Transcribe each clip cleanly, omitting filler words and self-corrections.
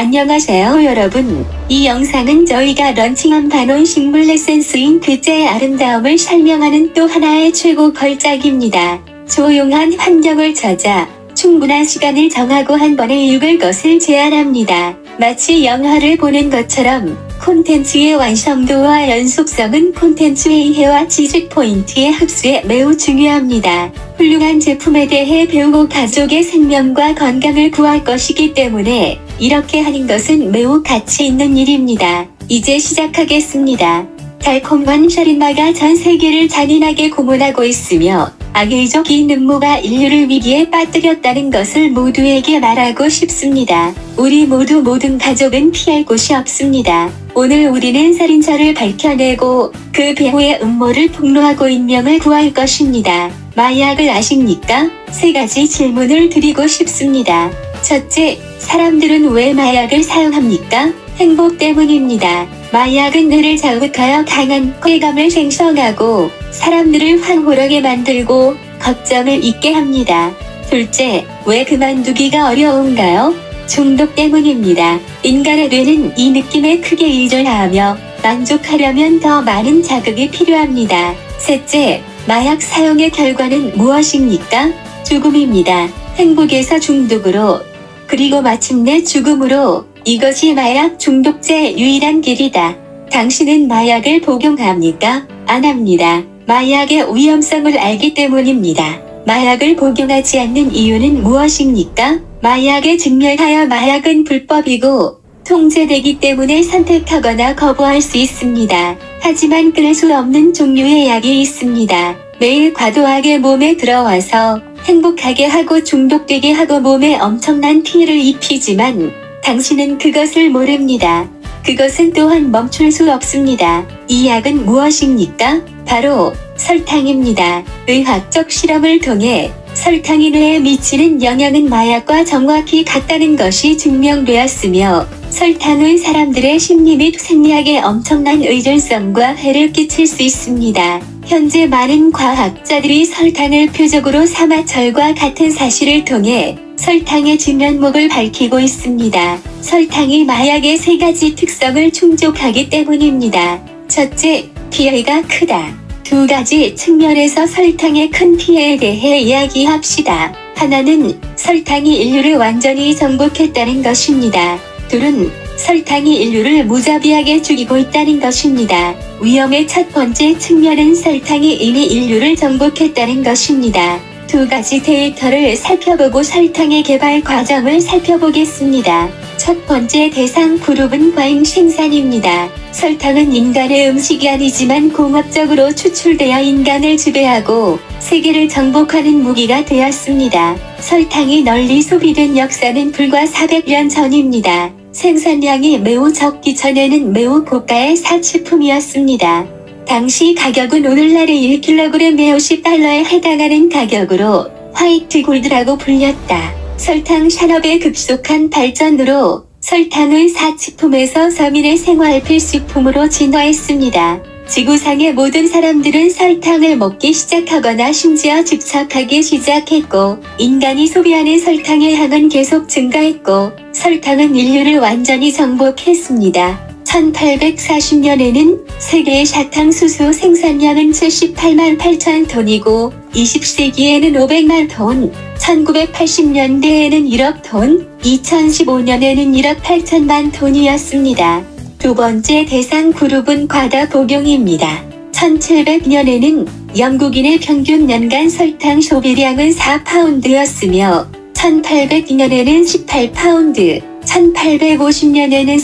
안녕하세요 여러분. 이 영상은 저희가 런칭한 반온 식물 에센스인 그자의 아름다움을 설명하는 또 하나의 최고 걸작입니다. 조용한 환경을 찾아 충분한 시간을 정하고 한 번에 읽을 것을 제안합니다. 마치 영화를 보는 것처럼 콘텐츠의 완성도와 연속성은 콘텐츠의 이해와 지식 포인트의 흡수에 매우 중요합니다. 훌륭한 제품에 대해 배우고 가족의 생명과 건강을 구할 것이기 때문에 이렇게 하는 것은 매우 가치 있는 일입니다. 이제 시작하겠습니다. 달콤한 샤린마가 전 세계를 잔인하게 고문하고 있으며 악의적 이 눈모가 인류를 위기에 빠뜨렸다는 것을 모두에게 말하고 싶습니다. 우리 모든 가족은 피할 곳이 없습니다. 오늘 우리는 살인자를 밝혀내고 그 배후의 음모를 폭로하고 인명을 구할 것입니다. 마약을 아십니까? 세 가지 질문을 드리고 싶습니다. 첫째, 사람들은 왜 마약을 사용합니까? 행복 때문입니다. 마약은 뇌를 자극하여 강한 쾌감을 생성하고 사람들을 황홀하게 만들고 걱정을 잊게 합니다. 둘째, 왜 그만두기가 어려운가요? 중독 때문입니다. 인간의 뇌는 이 느낌에 크게 의존하며 만족하려면 더 많은 자극이 필요합니다. 셋째, 마약 사용의 결과는 무엇입니까? 죽음입니다. 행복에서 중독으로, 그리고 마침내 죽음으로. 이것이 마약 중독자의 유일한 길이다. 당신은 마약을 복용합니까? 안 합니다. 마약의 위험성을 알기 때문입니다. 마약을 복용하지 않는 이유는 무엇입니까? 마약에 직면하여 마약은 불법이고 통제되기 때문에 선택하거나 거부할 수 있습니다. 하지만 끊을 수 없는 종류의 약이 있습니다. 매일 과도하게 몸에 들어와서 행복하게 하고 중독되게 하고 몸에 엄청난 피해를 입히지만 당신은 그것을 모릅니다. 그것은 또한 멈출 수 없습니다. 이 약은 무엇입니까? 바로 설탕입니다. 의학적 실험을 통해 설탕이 뇌에 미치는 영향은 마약과 정확히 같다는 것이 증명되었으며 설탕은 사람들의 심리 및 생리학에 엄청난 의존성과 해를 끼칠 수 있습니다. 현재 많은 과학자들이 설탕을 표적으로 삼아 절과 같은 사실을 통해 설탕의 진면목을 밝히고 있습니다. 설탕이 마약의 세 가지 특성을 충족하기 때문입니다. 첫째, 피해가 크다. 두 가지 측면에서 설탕의 큰 피해에 대해 이야기합시다. 하나는 설탕이 인류를 완전히 정복했다는 것입니다. 둘은 설탕이 인류를 무자비하게 죽이고 있다는 것입니다. 위험의 첫 번째 측면은 설탕이 이미 인류를 정복했다는 것입니다. 두 가지 데이터를 살펴보고 설탕의 개발 과정을 살펴보겠습니다. 첫 번째 대상 그룹은 과잉 생산입니다. 설탕은 인간의 음식이 아니지만 공업적으로 추출되어 인간을 지배하고 세계를 정복하는 무기가 되었습니다. 설탕이 널리 소비된 역사는 불과 400년 전입니다. 생산량이 매우 적기 전에는 매우 고가의 사치품이었습니다. 당시 가격은 오늘날의 1kg에 50달러에 해당하는 가격으로 화이트 골드라고 불렸다. 설탕 산업의 급속한 발전으로 설탕은 사치품에서 서민의 생활 필수품으로 진화했습니다. 지구상의 모든 사람들은 설탕을 먹기 시작하거나 심지어 집착하기 시작했고 인간이 소비하는 설탕의 양은 계속 증가했고 설탕은 인류를 완전히 정복했습니다. 1840년에는 세계의 사탕수수 생산량은 78만 8천 톤이고 20세기에는 500만 톤, 1980년대에는 1억 톤, 2015년에는 1억 8천만 톤이었습니다. 두 번째 대상 그룹은 과다 복용입니다. 1700년에는 영국인의 평균 연간 설탕 소비량은 4파운드였으며 1800년에는 18파운드, 1850년에는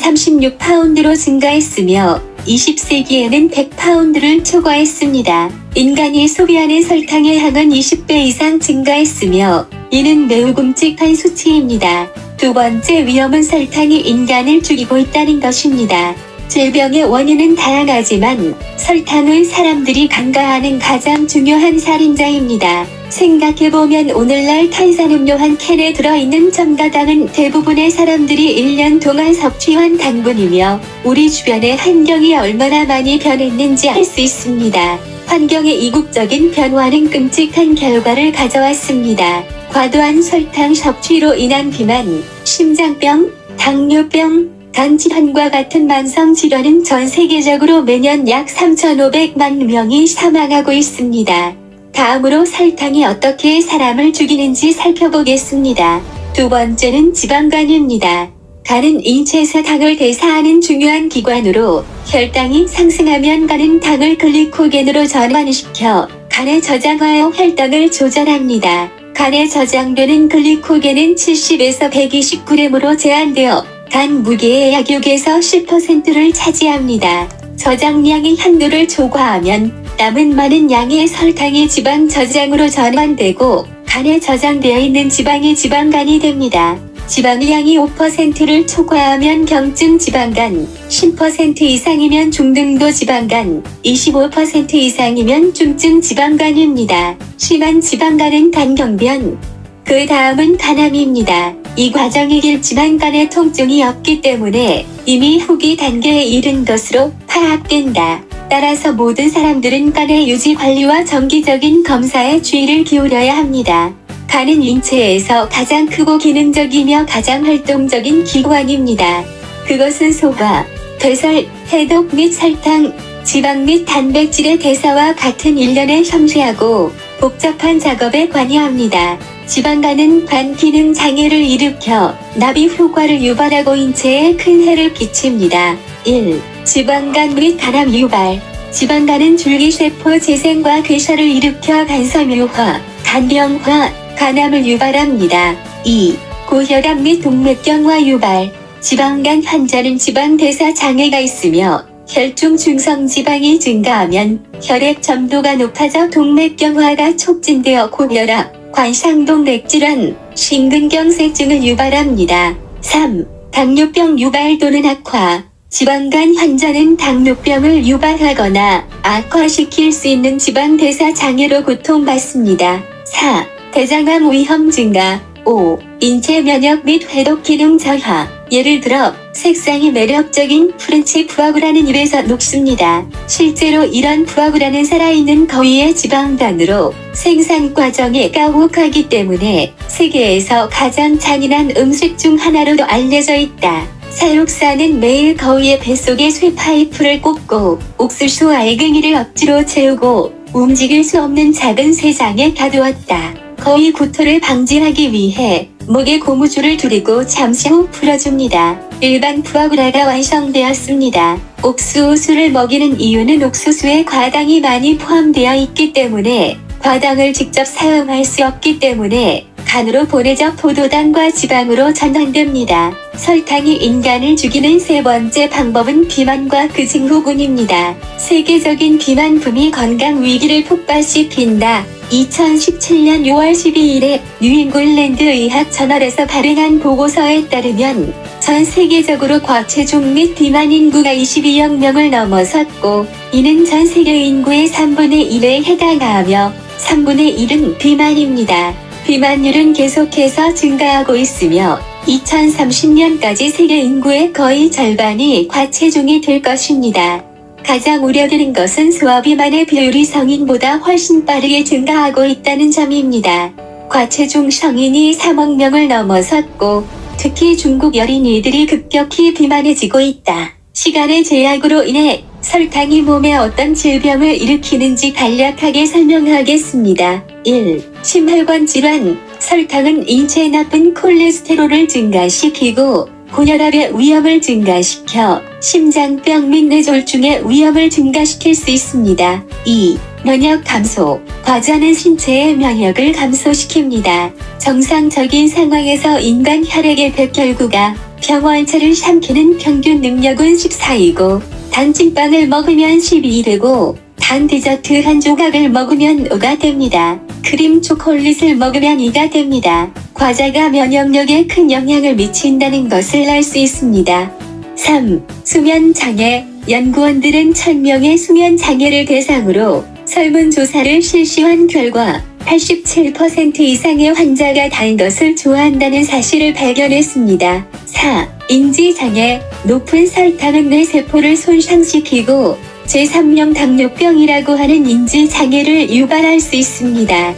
36파운드로 증가했으며 20세기에는 100파운드를 초과했습니다. 인간이 소비하는 설탕의 양은 20배 이상 증가했으며 이는 매우 끔찍한 수치입니다. 두 번째 위험은 설탕이 인간을 죽이고 있다는 것입니다. 질병의 원인은 다양하지만 설탕은 사람들이 간과하는 가장 중요한 살인자입니다. 생각해보면 오늘날 탄산음료 한 캔에 들어있는 첨가당은 대부분의 사람들이 1년 동안 섭취한 당분이며 우리 주변의 환경이 얼마나 많이 변했는지 알 수 있습니다. 환경의 이국적인 변화는 끔찍한 결과를 가져왔습니다. 과도한 설탕 섭취로 인한 비만, 심장병, 당뇨병, 간질환과 같은 만성질환은 전 세계적으로 매년 약 3,500만 명이 사망하고 있습니다. 다음으로 설탕이 어떻게 사람을 죽이는지 살펴보겠습니다. 두 번째는 지방간입니다. 간은 인체에서 당을 대사하는 중요한 기관으로 혈당이 상승하면 간은 당을 글리코겐으로 전환시켜 간에 저장하여 혈당을 조절합니다. 간에 저장되는 글리코겐은 70에서 120g으로 제한되어 간 무게의 약 6에서 10%를 차지합니다. 저장량이 한도를 초과하면 남은 많은 양의 설탕이 지방 저장으로 전환되고 간에 저장되어 있는 지방이 지방간이 됩니다. 지방량이 5%를 초과하면 경증 지방간, 10% 이상이면 중등도 지방간, 25% 이상이면 중증 지방간입니다. 심한 지방간은 간경변. 그 다음은 간암입니다. 이 과정이 길지만 간에 통증이 없기 때문에 이미 후기 단계에 이른 것으로 파악된다. 따라서 모든 사람들은 간의 유지 관리와 정기적인 검사에 주의를 기울여야 합니다. 간은 인체에서 가장 크고 기능적이며 가장 활동적인 기관입니다. 그것은 소화, 배설, 해독 및 설탕, 지방 및 단백질의 대사와 같은 일련의 섬세하고 복잡한 작업에 관여합니다. 지방간은 간 기능 장애를 일으켜 납입 효과를 유발하고 인체에 큰 해를 끼칩니다. 1. 지방간 및 간암 유발. 지방간은 줄기세포 재생과 괴사를 일으켜 간섬유화, 간병화, 간암을 유발합니다. 2. 고혈압 및 동맥경화 유발. 지방간 환자는 지방 대사 장애가 있으며 혈중 중성 지방이 증가하면 혈액 점도가 높아져 동맥경화가 촉진되어 고혈압, 관상동맥질환, 심근경색증을 유발합니다. 3. 당뇨병 유발 또는 악화. 지방간 환자는 당뇨병을 유발하거나 악화시킬 수 있는 지방 대사 장애로 고통받습니다. 4. 대장암 위험 증가. 5. 인체 면역 및 회독 기능 저하. 예를 들어 색상이 매력적인 프렌치 푸아그라는 입에서 녹습니다. 실제로 이런 푸아그라는 살아있는 거위의 지방간으로 생산 과정에 가혹하기 때문에 세계에서 가장 잔인한 음식 중 하나로도 알려져 있다. 사육사는 매일 거위의 뱃속에 쇠파이프를 꽂고 옥수수 알갱이를 억지로 채우고 움직일 수 없는 작은 쇠장에 가두었다. 거위 구토를 방지하기 위해 목에 고무줄을 두르고 잠시 후 풀어줍니다. 일반 푸아그라가 완성되었습니다. 옥수수를 먹이는 이유는 옥수수에 과당이 많이 포함되어 있기 때문에 과당을 직접 사용할 수 없기 때문에 간으로 보내져 포도당과 지방으로 전환됩니다. 설탕이 인간을 죽이는 세 번째 방법은 비만과 그 증후군입니다. 세계적인 비만붐이 건강 위기를 폭발시킨다. 2017년 6월 12일에 뉴잉글랜드 의학 저널에서 발행한 보고서에 따르면 전 세계적으로 과체중 및 비만 인구가 22억 명을 넘어섰고 이는 전 세계 인구의 3분의 1에 해당하며 3분의 1은 비만입니다. 비만율은 계속해서 증가하고 있으며 2030년까지 세계 인구의 거의 절반이 과체중이 될 것입니다. 가장 우려되는 것은 소아비만의 비율이 성인보다 훨씬 빠르게 증가하고 있다는 점입니다. 과체중 성인이 3억 명을 넘어섰고 특히 중국 어린이들이 급격히 비만해지고 있다. 시간의 제약으로 인해 설탕이 몸에 어떤 질병을 일으키는지 간략하게 설명하겠습니다. 1. 심혈관 질환. 설탕은 인체에 나쁜 콜레스테롤을 증가시키고 고혈압의 위험을 증가시켜 심장병 및 뇌졸중의 위험을 증가시킬 수 있습니다. 2. 면역 감소. 과자는 신체의 면역을 감소시킵니다. 정상적인 상황에서 인간 혈액의 백혈구가 병원체를 삼키는 평균 능력은 14이고 단찐빵을 먹으면 12 되고 단 디저트 한 조각을 먹으면 5가 됩니다. 크림 초콜릿을 먹으면 2가 됩니다. 과자가 면역력에 큰 영향을 미친다는 것을 알 수 있습니다. 3. 수면장애. 연구원들은 1000명의 수면장애를 대상으로 설문조사를 실시한 결과 87% 이상의 환자가 단 것을 좋아한다는 사실을 발견했습니다. 4. 인지장애. 높은 설탕은 뇌세포를 손상시키고 제3형 당뇨병이라고 하는 인지장애를 유발할 수 있습니다.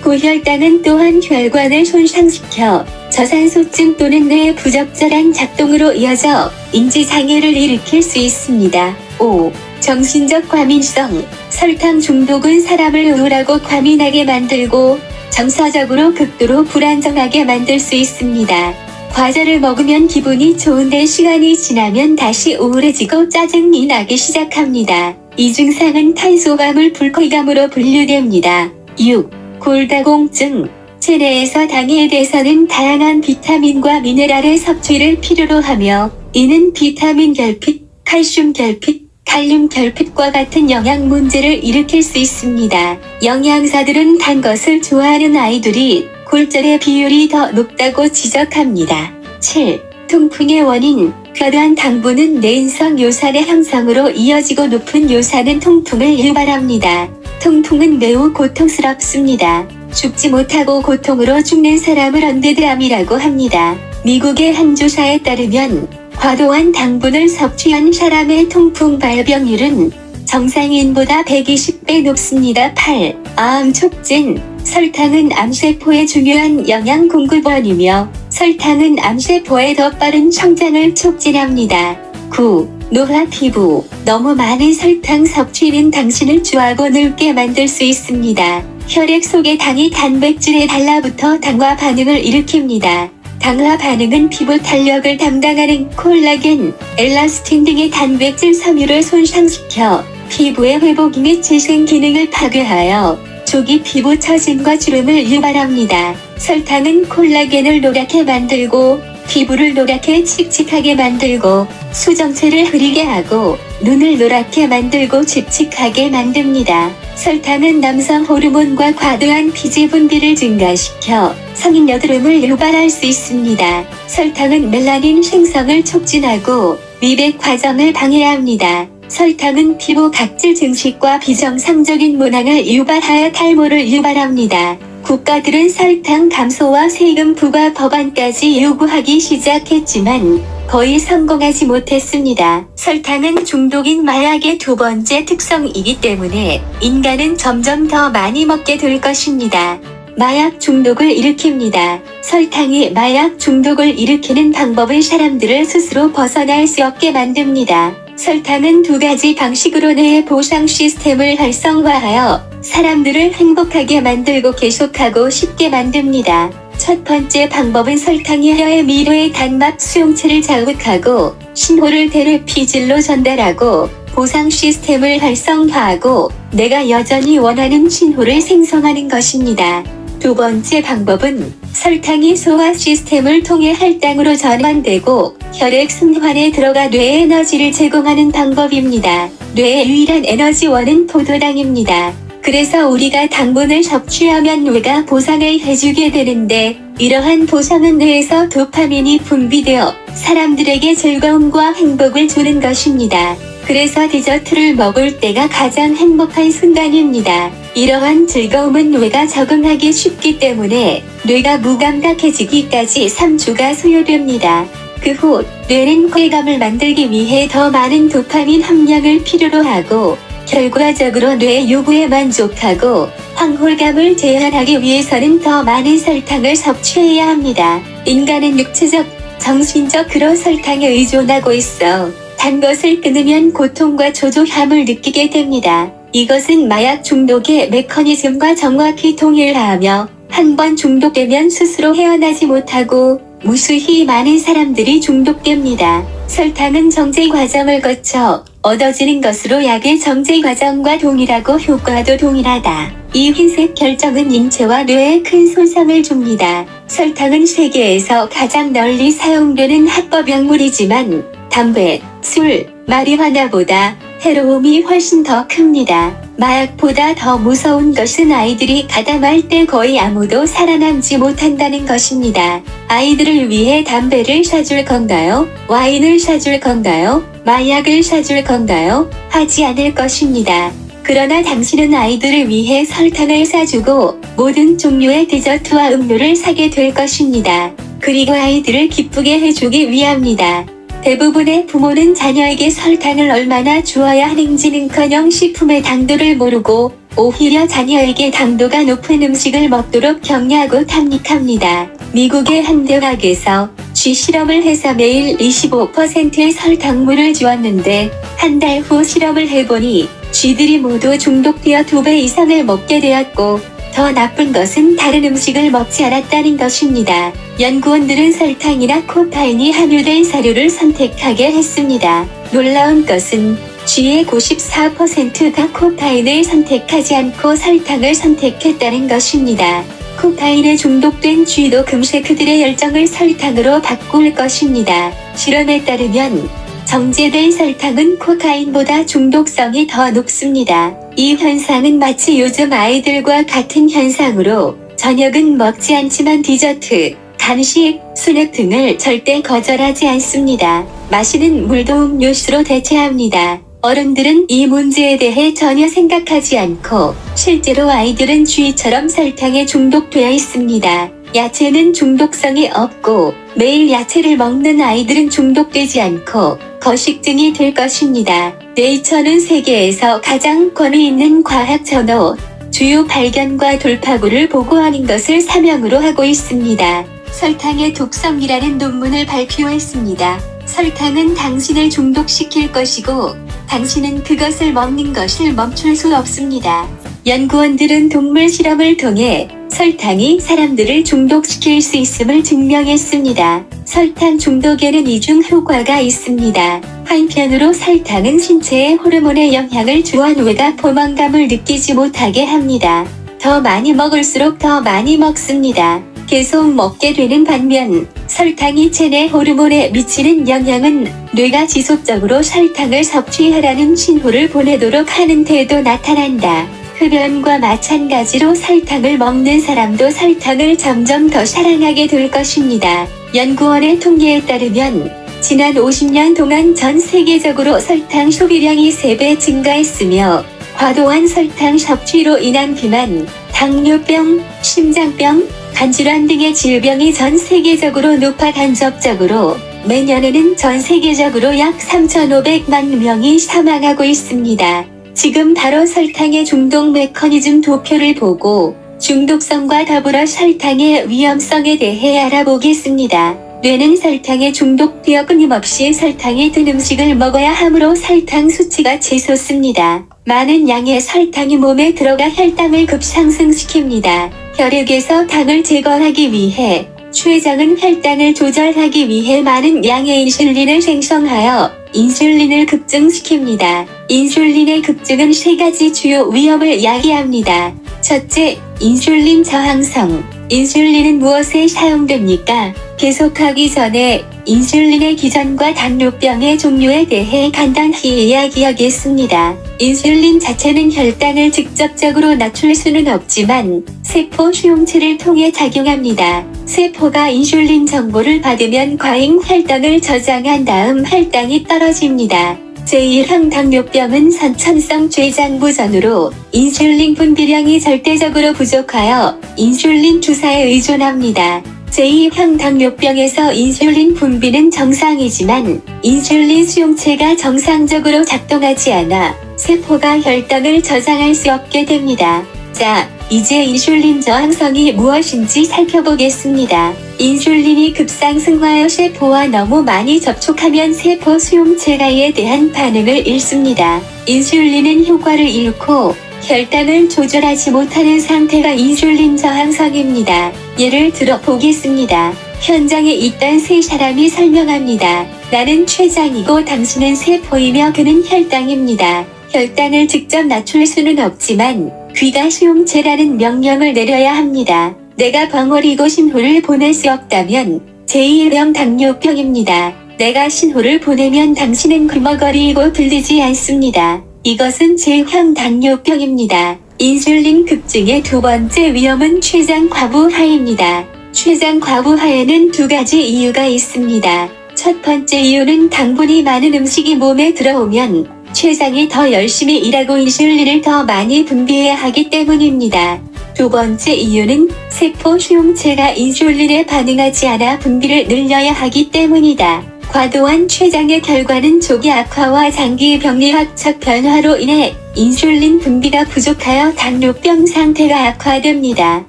고혈당은 또한 혈관을 손상시켜 저산소증 또는 뇌의 부적절한 작동으로 이어져 인지장애를 일으킬 수 있습니다. 5. 정신적 과민성. 설탕 중독은 사람을 우울하고 과민하게 만들고 정서적으로 극도로 불안정하게 만들 수 있습니다. 과자를 먹으면 기분이 좋은데 시간이 지나면 다시 우울해지고 짜증이 나기 시작합니다. 이 증상은 탄수화물 불쾌감으로 분류됩니다. 6. 골다공증. 체내에서 당의 대사는 다양한 비타민과 미네랄의 섭취를 필요로 하며 이는 비타민 결핍, 칼슘 결핍, 칼륨 결핍과 같은 영양 문제를 일으킬 수 있습니다. 영양사들은 단 것을 좋아하는 아이들이 골절의 비율이 더 높다고 지적합니다. 7. 통풍의 원인. 과도한 당분은 뇌인성 요산의 형성으로 이어지고 높은 요산은 통풍을 유발합니다. 통풍은 매우 고통스럽습니다. 죽지 못하고 고통으로 죽는 사람을 언데드암이라고 합니다. 미국의 한 조사에 따르면 과도한 당분을 섭취한 사람의 통풍 발병률은 정상인보다 120배 높습니다. 8. 암 촉진. 설탕은 암세포의 중요한 영양 공급원이며 설탕은 암세포의 더 빠른 성장을 촉진합니다. 9. 노화 피부. 너무 많은 설탕 섭취는 당신을 주하고 늙게 만들 수 있습니다. 혈액 속의 당이 단백질에 달라붙어 당화 반응을 일으킵니다. 당화 반응은 피부 탄력을 담당하는 콜라겐, 엘라스틴 등의 단백질 섬유를 손상시켜 피부의 회복 및 재생 기능을 파괴하여 조기 피부 처짐과 주름을 유발합니다. 설탕은 콜라겐을 노랗게 만들고 피부를 노랗게 칙칙하게 만들고 수정체를 흐리게 하고 눈을 노랗게 만들고 칙칙하게 만듭니다. 설탕은 남성 호르몬과 과도한 피지 분비를 증가시켜 성인 여드름을 유발할 수 있습니다. 설탕은 멜라닌 생성을 촉진하고 미백 과정을 방해합니다. 설탕은 피부 각질 증식과 비정상적인 문항을 유발하여 탈모를 유발합니다. 국가들은 설탕 감소와 세금 부과 법안까지 요구하기 시작했지만 거의 성공하지 못했습니다. 설탕은 중독인 마약의 두 번째 특성이기 때문에 인간은 점점 더 많이 먹게 될 것입니다. 마약 중독을 일으킵니다. 설탕이 마약 중독을 일으키는 방법은 사람들을 스스로 벗어날 수 없게 만듭니다. 설탕은 두 가지 방식으로 뇌의 보상 시스템을 활성화하여 사람들을 행복하게 만들고 계속하고 싶게 만듭니다. 첫 번째 방법은 설탕이 혀의 미로의 단막 수용체를 자극하고 신호를 대뇌피질로 전달하고 보상 시스템을 활성화하고 내가 여전히 원하는 신호를 생성하는 것입니다. 두 번째 방법은 설탕이 소화 시스템을 통해 혈당으로 전환되고 혈액 순환에 들어가 뇌에 에너지를 제공하는 방법입니다. 뇌의 유일한 에너지원은 포도당입니다. 그래서 우리가 당분을 섭취하면 뇌가 보상을 해주게 되는데 이러한 보상은 뇌에서 도파민이 분비되어 사람들에게 즐거움과 행복을 주는 것입니다. 그래서 디저트를 먹을 때가 가장 행복한 순간입니다. 이러한 즐거움은 뇌가 적응하기 쉽기 때문에 뇌가 무감각해지기까지 3주가 소요됩니다. 그 후 뇌는 쾌감을 만들기 위해 더 많은 도파민 함량을 필요로 하고 결과적으로 뇌의 요구에 만족하고 황홀감을 제한하기 위해서는 더 많은 설탕을 섭취해야 합니다. 인간은 육체적, 정신적으로 설탕에 의존하고 있어 단 것을 끊으면 고통과 초조함을 느끼게 됩니다. 이것은 마약 중독의 메커니즘과 정확히 동일하며 한 번 중독되면 스스로 헤어나지 못하고 무수히 많은 사람들이 중독됩니다. 설탕은 정제 과정을 거쳐 얻어지는 것으로 약의 정제 과정과 동일하고 효과도 동일하다. 이 흰색 결정은 인체와 뇌에 큰 손상을 줍니다. 설탕은 세계에서 가장 널리 사용되는 합법 약물이지만 담배, 술, 마리화나보다 해로움이 훨씬 더 큽니다. 마약보다 더 무서운 것은 아이들이 가담할 때 거의 아무도 살아남지 못한다는 것입니다. 아이들을 위해 담배를 사줄 건가요? 와인을 사줄 건가요? 마약을 사줄 건가요? 하지 않을 것입니다. 그러나 당신은 아이들을 위해 설탕을 사주고 모든 종류의 디저트와 음료를 사게 될 것입니다. 그리고 아이들을 기쁘게 해주기 위함입니다. 대부분의 부모는 자녀에게 설탕을 얼마나 주어야 하는지는커녕 식품의 당도를 모르고 오히려 자녀에게 당도가 높은 음식을 먹도록 격려하고 탐닉합니다. 미국의 한 대학에서 쥐 실험을 해서 매일 25%의 설탕물을 주었는데 한 달 후 실험을 해보니 쥐들이 모두 중독되어 2배 이상을 먹게 되었고 더 나쁜 것은 다른 음식을 먹지 않았다는 것입니다. 연구원들은 설탕이나 코카인이 함유된 사료를 선택하게 했습니다. 놀라운 것은 쥐의 94%가 코카인을 선택하지 않고 설탕을 선택했다는 것입니다. 코카인에 중독된 쥐도 금세 그들의 열정을 설탕으로 바꿀 것입니다. 실험에 따르면 정제된 설탕은 코카인보다 중독성이 더 높습니다. 이 현상은 마치 요즘 아이들과 같은 현상으로 저녁은 먹지 않지만 디저트, 간식, 스낵 등을 절대 거절하지 않습니다. 마시는 물도 음료수로 대체합니다. 어른들은 이 문제에 대해 전혀 생각하지 않고 실제로 아이들은 쥐처럼 설탕에 중독되어 있습니다. 야채는 중독성이 없고 매일 야채를 먹는 아이들은 중독되지 않고 거식증이 될 것입니다. 네이처는 세계에서 가장 권위 있는 과학 저널, 주요 발견과 돌파구를 보고하는 것을 사명으로 하고 있습니다. 설탕의 독성이라는 논문을 발표했습니다. 설탕은 당신을 중독시킬 것이고 당신은 그것을 먹는 것을 멈출 수 없습니다. 연구원들은 동물 실험을 통해 설탕이 사람들을 중독시킬 수 있음을 증명했습니다. 설탕 중독에는 이중 효과가 있습니다. 한편으로 설탕은 신체에 호르몬의 영향을 주어 뇌가 포만감을 느끼지 못하게 합니다. 더 많이 먹을수록 더 많이 먹습니다. 계속 먹게 되는 반면 설탕이 체내 호르몬에 미치는 영향은 뇌가 지속적으로 설탕을 섭취하라는 신호를 보내도록 하는 데도 나타난다. 흡연과 마찬가지로 설탕을 먹는 사람도 설탕을 점점 더 사랑하게 될 것입니다. 연구원의 통계에 따르면 지난 50년 동안 전 세계적으로 설탕 소비량이 3배 증가했으며 과도한 설탕 섭취로 인한 비만, 당뇨병, 심장병, 간질환 등의 질병이 전 세계적으로 높아 간접적으로 매년에는 전 세계적으로 약 3,500만 명이 사망하고 있습니다. 지금 바로 설탕의 중독 메커니즘 도표를 보고 중독성과 더불어 설탕의 위험성에 대해 알아보겠습니다. 뇌는 설탕에 중독되어 끊임없이 설탕이 든 음식을 먹어야 하므로 설탕 수치가 치솟습니다. 많은 양의 설탕이 몸에 들어가 혈당을 급상승시킵니다. 혈액에서 당을 제거하기 위해 췌장은 혈당을 조절하기 위해 많은 양의 인슐린을 생성하여 인슐린을 급증시킵니다. 인슐린의 급증은 3가지 주요 위험을 야기합니다. 첫째, 인슐린 저항성. 인슐린은 무엇에 사용됩니까? 계속하기 전에 인슐린의 기전과 당뇨병의 종류에 대해 간단히 이야기하겠습니다. 인슐린 자체는 혈당을 직접적으로 낮출 수는 없지만 세포 수용체를 통해 작용합니다. 세포가 인슐린 정보를 받으면 과잉 혈당을 저장한 다음 혈당이 떨어집니다. 제1형 당뇨병은 선천성 췌장부전으로 인슐린 분비량이 절대적으로 부족하여 인슐린 주사에 의존합니다. 제2형 당뇨병에서 인슐린 분비는 정상이지만 인슐린 수용체가 정상적으로 작동하지 않아 세포가 혈당을 저장할 수 없게 됩니다. 자, 이제 인슐린 저항성이 무엇인지 살펴보겠습니다. 인슐린이 급상승하여 세포와 너무 많이 접촉하면 세포 수용체가 이에 대한 반응을 잃습니다. 인슐린은 효과를 잃고 혈당을 조절하지 못하는 상태가 인슐린 저항성입니다. 예를 들어 보겠습니다. 현장에 있던 3사람이 설명합니다. 나는 췌장이고 당신은 세포이며 그는 혈당입니다. 혈당을 직접 낮출 수는 없지만 귀가 수용체라는 명령을 내려야 합니다. 내가 벙어리고 신호를 보낼 수 없다면 제1형 당뇨병입니다. 내가 신호를 보내면 당신은 귀머거리고 들리지 않습니다. 이것은 제1형 당뇨병입니다. 인슐린 급증의 두 번째 위험은 췌장 과부하입니다. 췌장 과부하에는 2가지 이유가 있습니다. 첫 번째 이유는 당분이 많은 음식이 몸에 들어오면 췌장이 더 열심히 일하고 인슐린을 더 많이 분비해야 하기 때문입니다. 두 번째 이유는 세포 수용체가 인슐린에 반응하지 않아 분비를 늘려야 하기 때문이다. 과도한 췌장의 결과는 조기 악화와 장기 병리학적 변화로 인해 인슐린 분비가 부족하여 당뇨병 상태가 악화됩니다.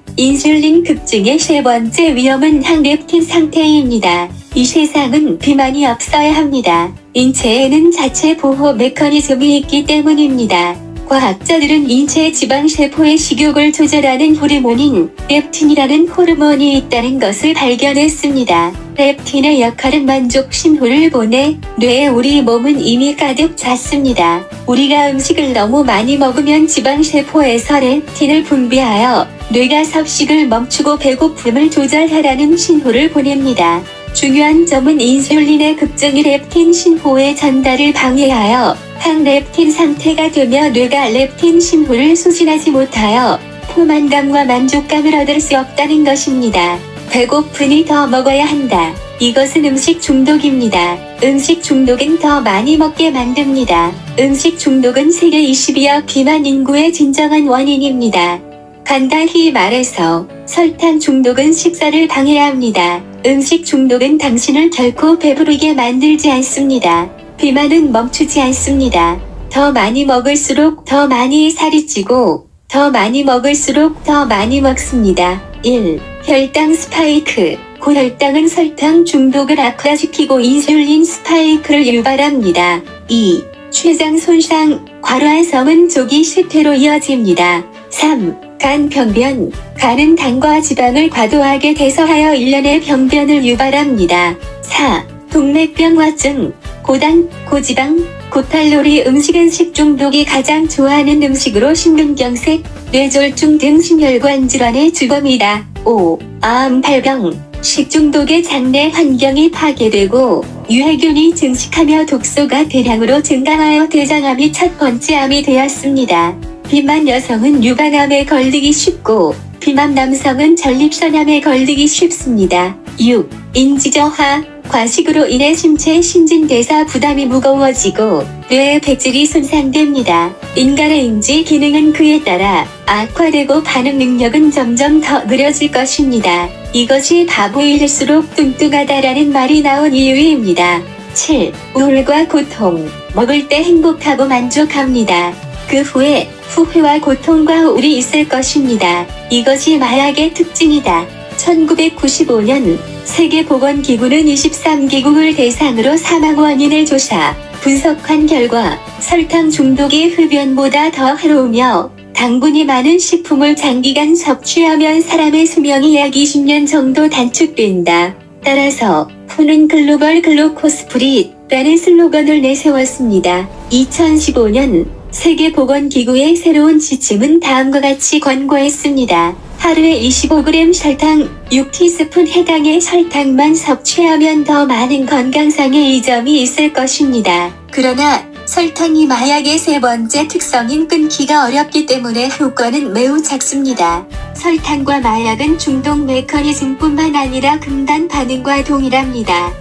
인슐린 급증의 세 번째 위험은 항렙틴 상태입니다. 이 세상은 비만이 없어야 합니다. 인체에는 자체 보호 메커니즘이 있기 때문입니다. 과학자들은 인체 지방세포의 식욕을 조절하는 호르몬인 렙틴이라는 호르몬이 있다는 것을 발견했습니다. 렙틴의 역할은 만족 신호를 보내 뇌에 우리 몸은 이미 가득 찼습니다. 우리가 음식을 너무 많이 먹으면 지방세포에서 렙틴을 분비하여 뇌가 섭식을 멈추고 배고픔을 조절하라는 신호를 보냅니다. 중요한 점은 인슐린의 급증이 렙틴 신호의 전달을 방해하여 항렙틴 상태가 되며 뇌가 렙틴 신호를 수신하지 못하여 포만감과 만족감을 얻을 수 없다는 것입니다. 배고프니 더 먹어야 한다. 이것은 음식 중독입니다. 음식 중독은 더 많이 먹게 만듭니다. 음식 중독은 세계 22억 비만 인구의 진정한 원인입니다. 간단히 말해서 설탕 중독은 식사를 방해합니다. 음식 중독은 당신을 결코 배부르게 만들지 않습니다. 비만은 멈추지 않습니다. 더 많이 먹을수록 더 많이 살이 찌고 더 많이 먹을수록 더 많이 먹습니다. 1. 혈당 스파이크. 고혈당은 설탕 중독을 악화시키고 인슐린 스파이크를 유발합니다. 2. 췌장 손상. 과로한성은 조기 쇠퇴로 이어집니다. 3. 간 병변. 간은 당과 지방을 과도하게 대서하여 일련의 병변을 유발합니다. 4. 동맥병화증. 고당, 고지방, 고칼로리 음식은 식중독이 가장 좋아하는 음식으로 심근경색, 뇌졸중 등 심혈관 질환의 주범이다. 5. 암 발병. 식중독의 장내 환경이 파괴되고 유해균이 증식하며 독소가 대량으로 증가하여 대장암이 첫 번째 암이 되었습니다. 비만 여성은 유방암에 걸리기 쉽고 비만 남성은 전립선암에 걸리기 쉽습니다. 6. 인지저하. 과식으로 인해 신체 신진대사 부담이 무거워지고 뇌의 백질이 손상됩니다. 인간의 인지 기능은 그에 따라 악화되고 반응 능력은 점점 더 느려질 것입니다. 이것이 바보일수록 뚱뚱하다라는 말이 나온 이유입니다. 7. 우울과 고통. 먹을 때 행복하고 만족합니다. 그 후에 후회와 고통과 우울이 있을 것입니다. 이것이 마약의 특징이다. 1995년 세계보건기구는 23개국을 대상으로 사망 원인을 조사, 분석한 결과 설탕 중독이 흡연보다 더 해로우며 당분이 많은 식품을 장기간 섭취하면 사람의 수명이 약 20년 정도 단축된다. 따라서 후는 글로벌 글루코스프리라는 슬로건을 내세웠습니다. 2015년 세계보건기구의 새로운 지침은 다음과 같이 권고했습니다. 하루에 25g 설탕, 6티스푼 해당의 설탕만 섭취하면 더 많은 건강상의 이점이 있을 것입니다. 그러나 설탕이 마약의 세 번째 특성인 끊기가 어렵기 때문에 효과는 매우 작습니다. 설탕과 마약은 중독 메커니즘뿐만 아니라 금단 반응과 동일합니다.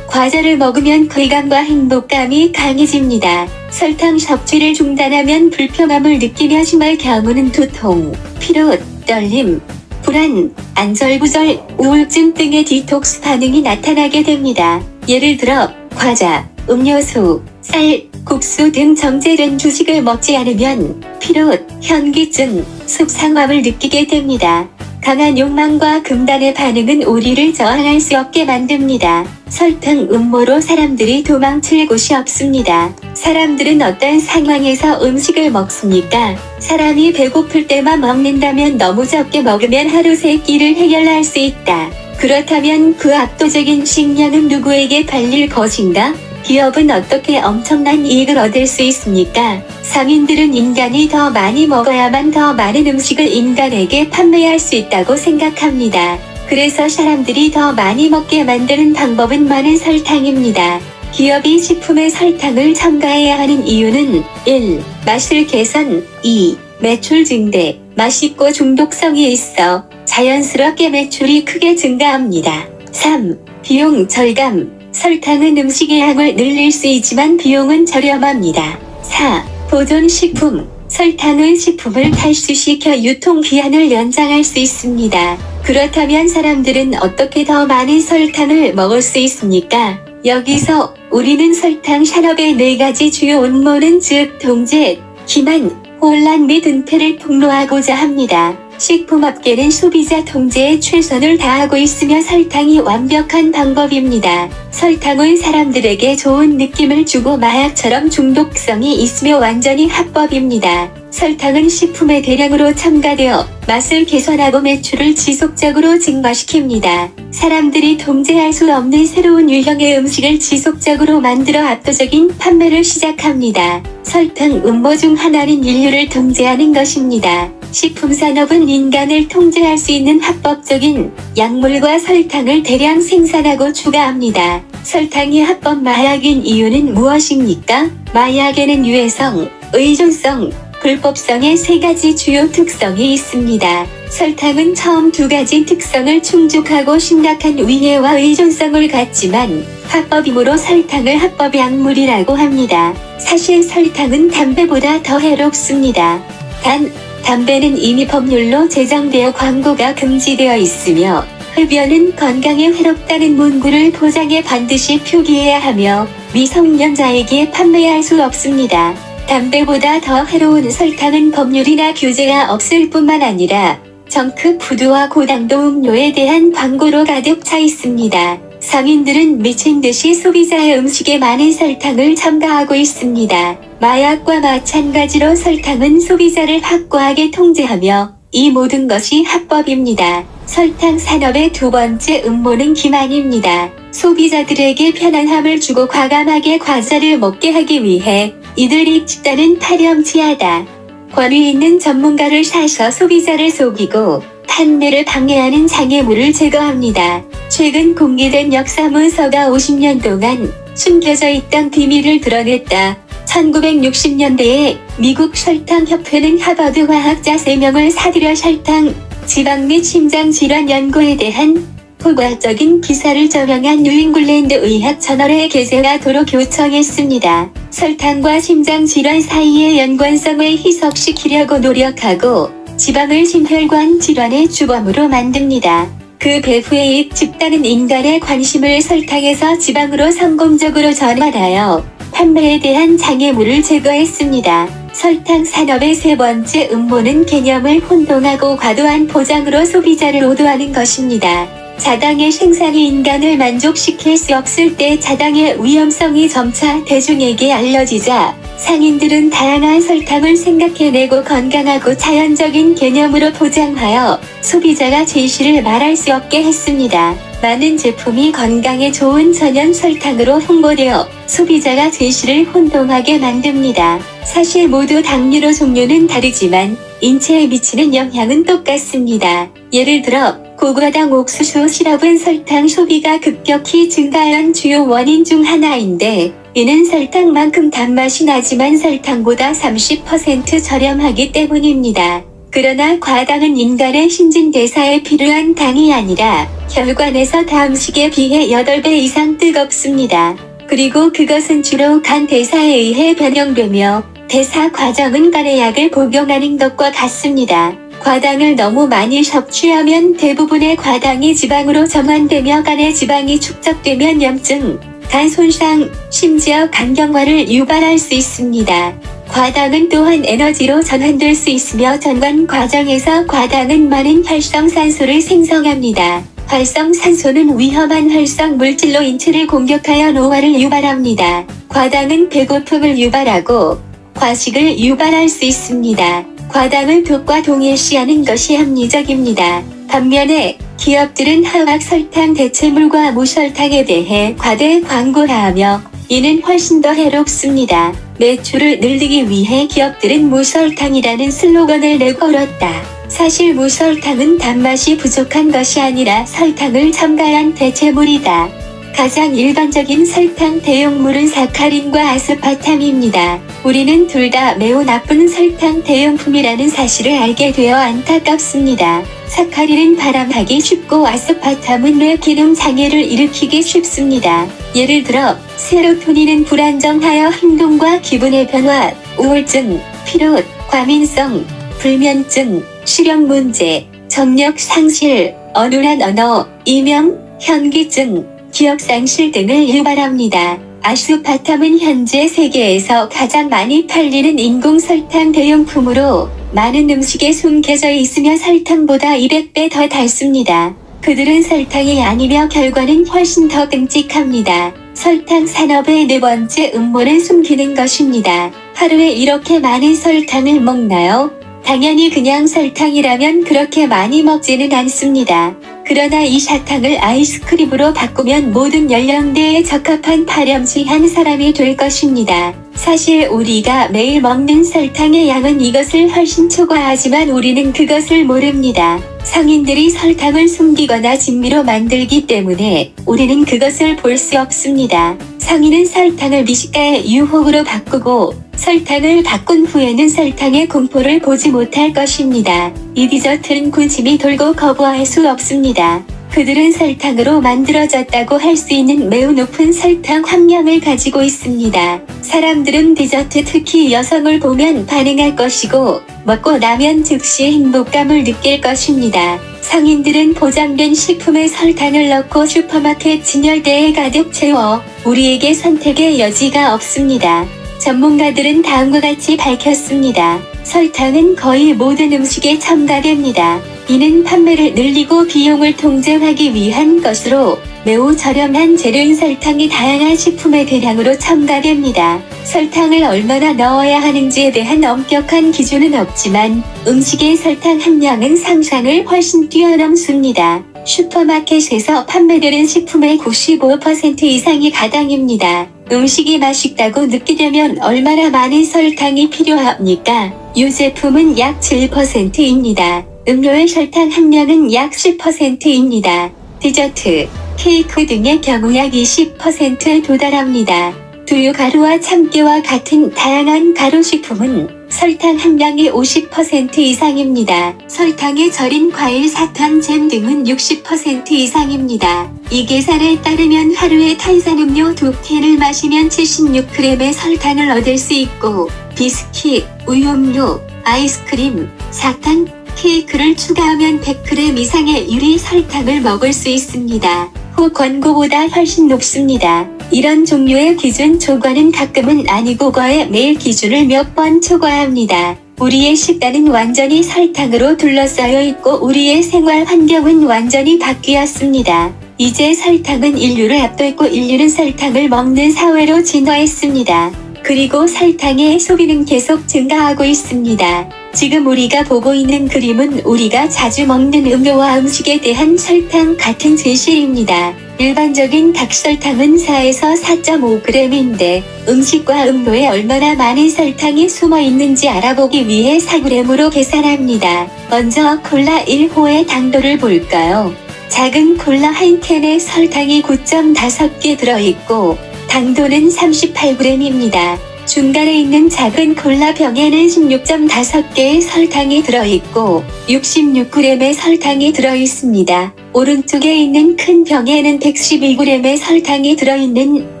과자를 먹으면 쾌감과 행복감이 강해집니다. 설탕 섭취를 중단하면 불편함을 느끼며 심할 경우는 두통, 피로, 떨림, 불안, 안절부절, 우울증 등의 디톡스 반응이 나타나게 됩니다. 예를 들어 과자, 음료수, 쌀, 국수 등 정제된 주식을 먹지 않으면 피로, 현기증, 속상함을 느끼게 됩니다. 강한 욕망과 금단의 반응은 우리를 저항할 수 없게 만듭니다. 설탕 음모로 사람들이 도망칠 곳이 없습니다. 사람들은 어떤 상황에서 음식을 먹습니까? 사람이 배고플 때만 먹는다면 너무 적게 먹으면 하루 세 끼를 해결할 수 있다. 그렇다면 그 압도적인 식량은 누구에게 팔릴 것인가? 기업은 어떻게 엄청난 이익을 얻을 수 있습니까? 상인들은 인간이 더 많이 먹어야만 더 많은 음식을 인간에게 판매할 수 있다고 생각합니다. 그래서 사람들이 더 많이 먹게 만드는 방법은 많은 설탕입니다. 기업이 식품에 설탕을 첨가해야 하는 이유는 1. 맛을 개선 2. 매출 증대. 맛있고 중독성이 있어 자연스럽게 매출이 크게 증가합니다. 3. 비용 절감. 설탕은 음식의 양을 늘릴 수 있지만 비용은 저렴합니다. 4. 보존식품. 설탕은 식품을 탈수시켜 유통기한을 연장할 수 있습니다. 그렇다면 사람들은 어떻게 더 많은 설탕을 먹을 수 있습니까? 여기서 우리는 설탕 산업의 4가지 주요 음모는 즉 통제, 기만, 혼란 및 은폐를 폭로하고자 합니다. 식품업계는 소비자 통제에 최선을 다하고 있으며 설탕이 완벽한 방법입니다. 설탕은 사람들에게 좋은 느낌을 주고 마약처럼 중독성이 있으며 완전히 합법입니다. 설탕은 식품에 대량으로 첨가되어 맛을 개선하고 매출을 지속적으로 증가시킵니다. 사람들이 통제할 수 없는 새로운 유형의 음식을 지속적으로 만들어 압도적인 판매를 시작합니다. 설탕 음모 중 하나는 인류를 통제하는 것입니다. 식품산업은 인간을 통제할 수 있는 합법적인 약물과 설탕을 대량 생산하고 추가합니다. 설탕이 합법 마약인 이유는 무엇입니까? 마약에는 유해성, 의존성, 불법성의 3가지 주요 특성이 있습니다. 설탕은 처음 2가지 특성을 충족하고 심각한 위해와 의존성을 갖지만 합법이므로 설탕을 합법 약물이라고 합니다. 사실 설탕은 담배보다 더 해롭습니다. 단, 담배는 이미 법률로 제정되어 광고가 금지되어 있으며 흡연은 건강에 해롭다는 문구를 포장에 반드시 표기해야 하며 미성년자에게 판매할 수 없습니다. 담배보다 더 해로운 설탕은 법률이나 규제가 없을 뿐만 아니라 정크푸드와 고당도 음료에 대한 광고로 가득 차 있습니다. 성인들은 미친듯이 소비자의 음식에 많은 설탕을 첨가하고 있습니다. 마약과 마찬가지로 설탕은 소비자를 확고하게 통제하며 이 모든 것이 합법입니다. 설탕 산업의 2번째 음모는 기만입니다. 소비자들에게 편안함을 주고 과감하게 과자를 먹게 하기 위해 이들이 집단은 파렴치하다. 권위 있는 전문가를 사서 소비자를 속이고 판매를 방해하는 장애물을 제거합니다. 최근 공개된 역사 문서가 50년 동안 숨겨져 있던 비밀을 드러냈다. 1960년대에 미국 설탕협회는 하버드 과학자 3명을 사들여 설탕, 지방 및 심장질환 연구에 대한 포괄적인 기사를 저명한 뉴잉글랜드 의학 저널에 게재하도록 요청했습니다. 설탕과 심장질환 사이의 연관성을 희석시키려고 노력하고 지방을 심혈관 질환의 주범으로 만듭니다. 그 배후의 집단은 인간의 관심을 설탕에서 지방으로 성공적으로 전환하여 판매에 대한 장애물을 제거했습니다. 설탕 산업의 3번째 음모는 개념을 혼동하고 과도한 포장으로 소비자를 오도하는 것입니다. 자당의 생산이 인간을 만족시킬 수 없을 때 자당의 위험성이 점차 대중에게 알려지자 상인들은 다양한 설탕을 생각해내고 건강하고 자연적인 개념으로 포장하여 소비자가 진실을 말할 수 없게 했습니다. 많은 제품이 건강에 좋은 천연 설탕으로 홍보되어 소비자가 진실을 혼동하게 만듭니다. 사실 모두 당류로 종류는 다르지만 인체에 미치는 영향은 똑같습니다. 예를 들어 고과당 옥수수 시럽은 설탕 소비가 급격히 증가한 주요 원인 중 하나인데 이는 설탕만큼 단맛이 나지만 설탕보다 30% 저렴하기 때문입니다. 그러나 과당은 인간의 신진대사에 필요한 당이 아니라 혈관에서 다음식에 비해 8배 이상 뜨겁습니다. 그리고 그것은 주로 간 대사에 의해 변형되며 대사 과정은 간에 약을 복용하는 것과 같습니다. 과당을 너무 많이 섭취하면 대부분의 과당이 지방으로 전환되며 간에 지방이 축적되면 염증, 간 손상, 심지어 간경화를 유발할 수 있습니다. 과당은 또한 에너지로 전환될 수 있으며 전관 과정에서 과당은 많은 활성산소를 생성합니다. 활성산소는 위험한 활성 물질로 인체를 공격하여 노화를 유발합니다. 과당은 배고픔을 유발하고 과식을 유발할 수 있습니다. 과당을 독과 동일시하는 것이 합리적입니다. 반면에 기업들은 화학 설탕 대체물과 무설탕에 대해 과대 광고하며 이는 훨씬 더 해롭습니다. 매출을 늘리기 위해 기업들은 무설탕이라는 슬로건을 내걸었다. 사실 무설탕은 단맛이 부족한 것이 아니라 설탕을 첨가한 대체물이다. 가장 일반적인 설탕 대용물은 사카린과 아스파탐입니다. 우리는 둘 다 매우 나쁜 설탕 대용품이라는 사실을 알게 되어 안타깝습니다. 사카린은 발암하기 쉽고 아스파탐은 뇌 기능 장애를 일으키기 쉽습니다. 예를 들어 세로토닌은 불안정하여 행동과 기분의 변화, 우울증, 피로, 과민성, 불면증, 시력 문제, 정력 상실, 어눌한 언어, 이명, 현기증, 기억상실 등을 유발합니다. 아스파탐은 현재 세계에서 가장 많이 팔리는 인공설탕 대용품으로 많은 음식에 숨겨져 있으며 설탕보다 200배 더 달습니다. 그들은 설탕이 아니며 결과는 훨씬 더 끔찍합니다. 설탕 산업의 네 번째 음모는 숨기는 것입니다. 하루에 이렇게 많은 설탕을 먹나요? 당연히 그냥 설탕이라면 그렇게 많이 먹지는 않습니다. 그러나 이 사탕을 아이스크림으로 바꾸면 모든 연령대에 적합한 파렴치한 사람이 될 것입니다. 사실 우리가 매일 먹는 설탕의 양은 이것을 훨씬 초과하지만 우리는 그것을 모릅니다. 성인들이 설탕을 숨기거나 진미로 만들기 때문에 우리는 그것을 볼 수 없습니다. 성인은 설탕을 미식가의 유혹으로 바꾸고 설탕을 바꾼 후에는 설탕의 공포를 보지 못할 것입니다. 이 디저트는 군침이 돌고 거부할 수 없습니다. 그들은 설탕으로 만들어졌다고 할 수 있는 매우 높은 설탕 함량을 가지고 있습니다. 사람들은 디저트, 특히 여성을 보면 반응할 것이고 먹고 나면 즉시 행복감을 느낄 것입니다. 성인들은 포장된 식품에 설탕을 넣고 슈퍼마켓 진열대에 가득 채워 우리에게 선택의 여지가 없습니다. 전문가들은 다음과 같이 밝혔습니다. 설탕은 거의 모든 음식에 첨가됩니다. 이는 판매를 늘리고 비용을 통제하기 위한 것으로 매우 저렴한 재료인 설탕이 다양한 식품에 대량으로 첨가됩니다. 설탕을 얼마나 넣어야 하는지에 대한 엄격한 기준은 없지만 음식의 설탕 함량은 상상을 훨씬 뛰어넘습니다. 슈퍼마켓에서 판매되는 식품의 95% 이상이 가당입니다. 음식이 맛있다고 느끼려면 얼마나 많은 설탕이 필요합니까? 유제품은 약 7%입니다. 음료의 설탕 함량은 약 10%입니다. 디저트, 케이크 등의 경우 약 20%에 도달합니다. 두유 가루와 참깨와 같은 다양한 가루식품은 설탕 함량이 50% 이상입니다. 설탕에 절인 과일, 사탕, 잼 등은 60% 이상입니다. 이 계산에 따르면 하루에 탄산음료 2캔을 마시면 76g의 설탕을 얻을 수 있고 비스킷, 우유음료, 아이스크림, 사탕, 케이크를 추가하면 100g 이상의 유리 설탕을 먹을 수 있습니다. 후 권고보다 훨씬 높습니다. 이런 종류의 기준 초과는 가끔은 아니고 거의 매일 기준을 몇 번 초과합니다. 우리의 식단은 완전히 설탕으로 둘러싸여 있고 우리의 생활 환경은 완전히 바뀌었습니다. 이제 설탕은 인류를 앞뒀고 인류는 설탕을 먹는 사회로 진화했습니다. 그리고 설탕의 소비는 계속 증가하고 있습니다. 지금 우리가 보고 있는 그림은 우리가 자주 먹는 음료와 음식에 대한 설탕 같은 제실입니다. 일반적인 닭설탕은 4에서 4.5g인데 음식과 음료에 얼마나 많은 설탕이 숨어 있는지 알아보기 위해 4g으로 계산합니다. 먼저 콜라 1호의 당도를 볼까요? 작은 콜라 한 캔에 설탕이 9.5개 들어있고 당도는 38g입니다. 중간에 있는 작은 콜라 병에는 16.5개의 설탕이 들어있고 66g의 설탕이 들어있습니다. 오른쪽에 있는 큰 병에는 112g의 설탕이 들어있는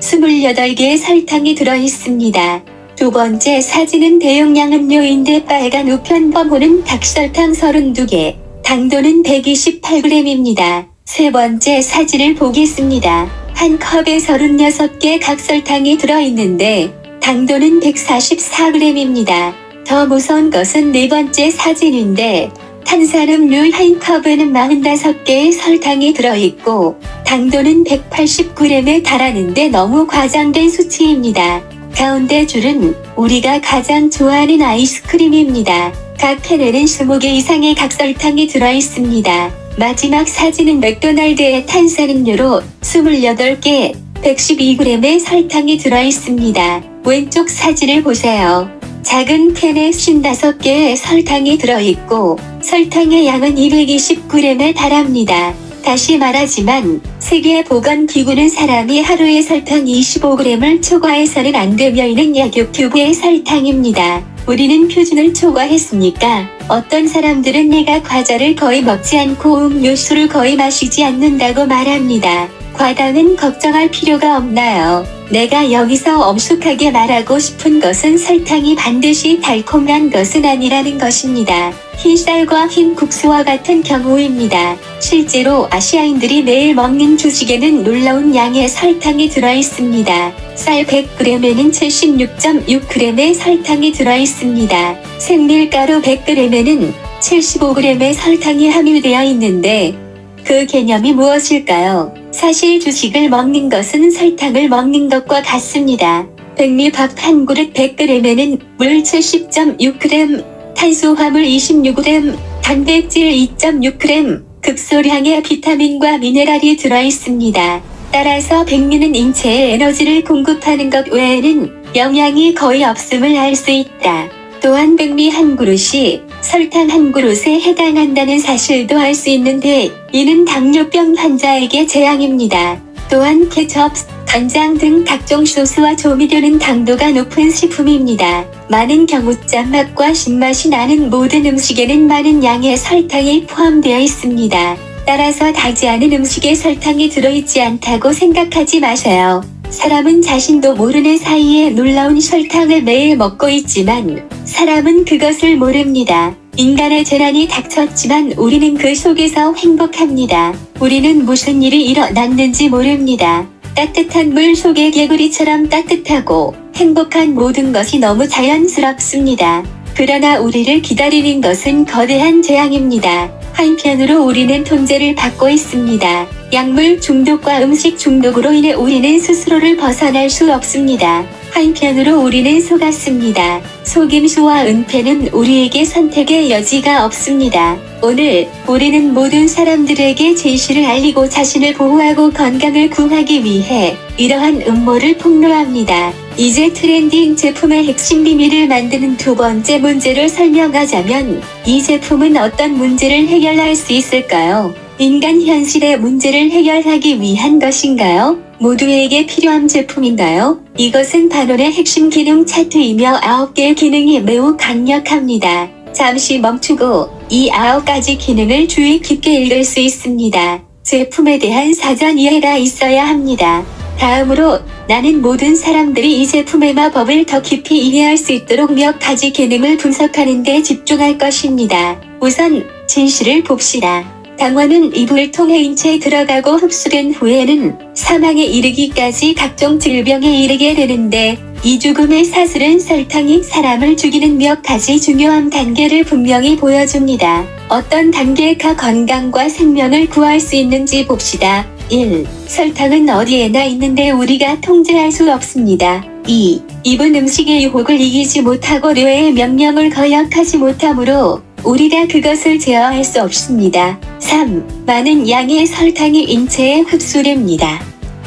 28개의 설탕이 들어있습니다. 두 번째 사진은 대용량 음료인데 빨간 우편 번호는 닭설탕 32개, 당도는 128g입니다. 세 번째 사진을 보겠습니다. 한 컵에 36개 각설탕이 들어있는데 당도는 144g입니다. 더 무서운 것은 네 번째 사진인데 탄산음료 한 컵에는 45개의 설탕이 들어있고 당도는 180g에 달하는데 너무 과장된 수치입니다. 가운데 줄은 우리가 가장 좋아하는 아이스크림입니다. 각 캔에는 20개 이상의 각설탕이 들어있습니다. 마지막 사진은 맥도날드의 탄산음료로 28개, 112g의 설탕이 들어있습니다. 왼쪽 사진을 보세요. 작은 캔에 55개의 설탕이 들어있고 설탕의 양은 220g에 달합니다. 다시 말하지만 세계보건기구는 사람이 하루에 설탕 25g을 초과해서는 안 되며 이는 약 6큐브의 설탕입니다. 우리는 표준을 초과했으니까 어떤 사람들은 내가 과자를 거의 먹지 않고 음료수를 거의 마시지 않는다고 말합니다. 과당은 걱정할 필요가 없나요? 내가 여기서 엄숙하게 말하고 싶은 것은 설탕이 반드시 달콤한 것은 아니라는 것입니다. 흰쌀과 흰 국수와 같은 경우입니다. 실제로 아시아인들이 매일 먹는 주식에는 놀라운 양의 설탕이 들어있습니다. 쌀 100g에는 76.6g의 설탕이 들어있습니다. 생밀가루 100g에는 75g의 설탕이 함유되어 있는데 그 개념이 무엇일까요? 사실 주식을 먹는 것은 설탕을 먹는 것과 같습니다. 백미밥 한 그릇 100g에는 물 70.6g, 탄수화물 26g, 단백질 2.6g, 극소량의 비타민과 미네랄이 들어있습니다. 따라서 백미는 인체에 에너지를 공급하는 것 외에는 영양이 거의 없음을 알 수 있다. 또한 백미 한 그릇이 설탕 한 그릇에 해당한다는 사실도 알 수 있는데 이는 당뇨병 환자에게 재앙입니다. 또한 케첩, 간장 등 각종 소스와 조미료는 당도가 높은 식품입니다. 많은 경우 짠맛과 신맛이 나는 모든 음식에는 많은 양의 설탕이 포함되어 있습니다. 따라서 달지 않은 음식에 설탕이 들어있지 않다고 생각하지 마세요. 사람은 자신도 모르는 사이에 놀라운 설탕을 매일 먹고 있지만 사람은 그것을 모릅니다. 인간의 재난이 닥쳤지만 우리는 그 속에서 행복합니다. 우리는 무슨 일이 일어났는지 모릅니다. 따뜻한 물 속의 개구리처럼 따뜻하고 행복한 모든 것이 너무 자연스럽습니다. 그러나 우리를 기다리는 것은 거대한 재앙입니다. 한편으로 우리는 통제를 받고 있습니다. 약물 중독과 음식 중독으로 인해 우리는 스스로를 벗어날 수 없습니다. 한편으로 우리는 속았습니다. 속임수와 은폐는 우리에게 선택의 여지가 없습니다. 오늘 우리는 모든 사람들에게 진실을 알리고 자신을 보호하고 건강을 구하기 위해 이러한 음모를 폭로합니다. 이제 트렌딩 제품의 핵심 비밀을 만드는 두 번째 문제를 설명하자면 이 제품은 어떤 문제를 해결할 수 있을까요? 인간 현실의 문제를 해결하기 위한 것인가요? 모두에게 필요한 제품인가요? 이것은 반올의 핵심 기능 차트이며 9개의 기능이 매우 강력합니다. 잠시 멈추고 이 9가지 기능을 주의 깊게 읽을 수 있습니다. 제품에 대한 사전 이해가 있어야 합니다. 다음으로 나는 모든 사람들이 이 제품의 마법을 더 깊이 이해할 수 있도록 몇 가지 기능을 분석하는 데 집중할 것입니다. 우선 진실을 봅시다. 당원은 입을 통해 인체에 들어가고 흡수된 후에는 사망에 이르기까지 각종 질병에 이르게 되는데 이 죽음의 사슬은 설탕이 사람을 죽이는 몇 가지 중요한 단계를 분명히 보여줍니다. 어떤 단계가 건강과 생명을 구할 수 있는지 봅시다. 1. 설탕은 어디에나 있는데 우리가 통제할 수 없습니다. 2. 입은 음식의 유혹을 이기지 못하고 뇌의 명령을 거역하지 못하므로 우리가 그것을 제어할 수 없습니다. 3. 많은 양의 설탕이 인체에 흡수됩니다.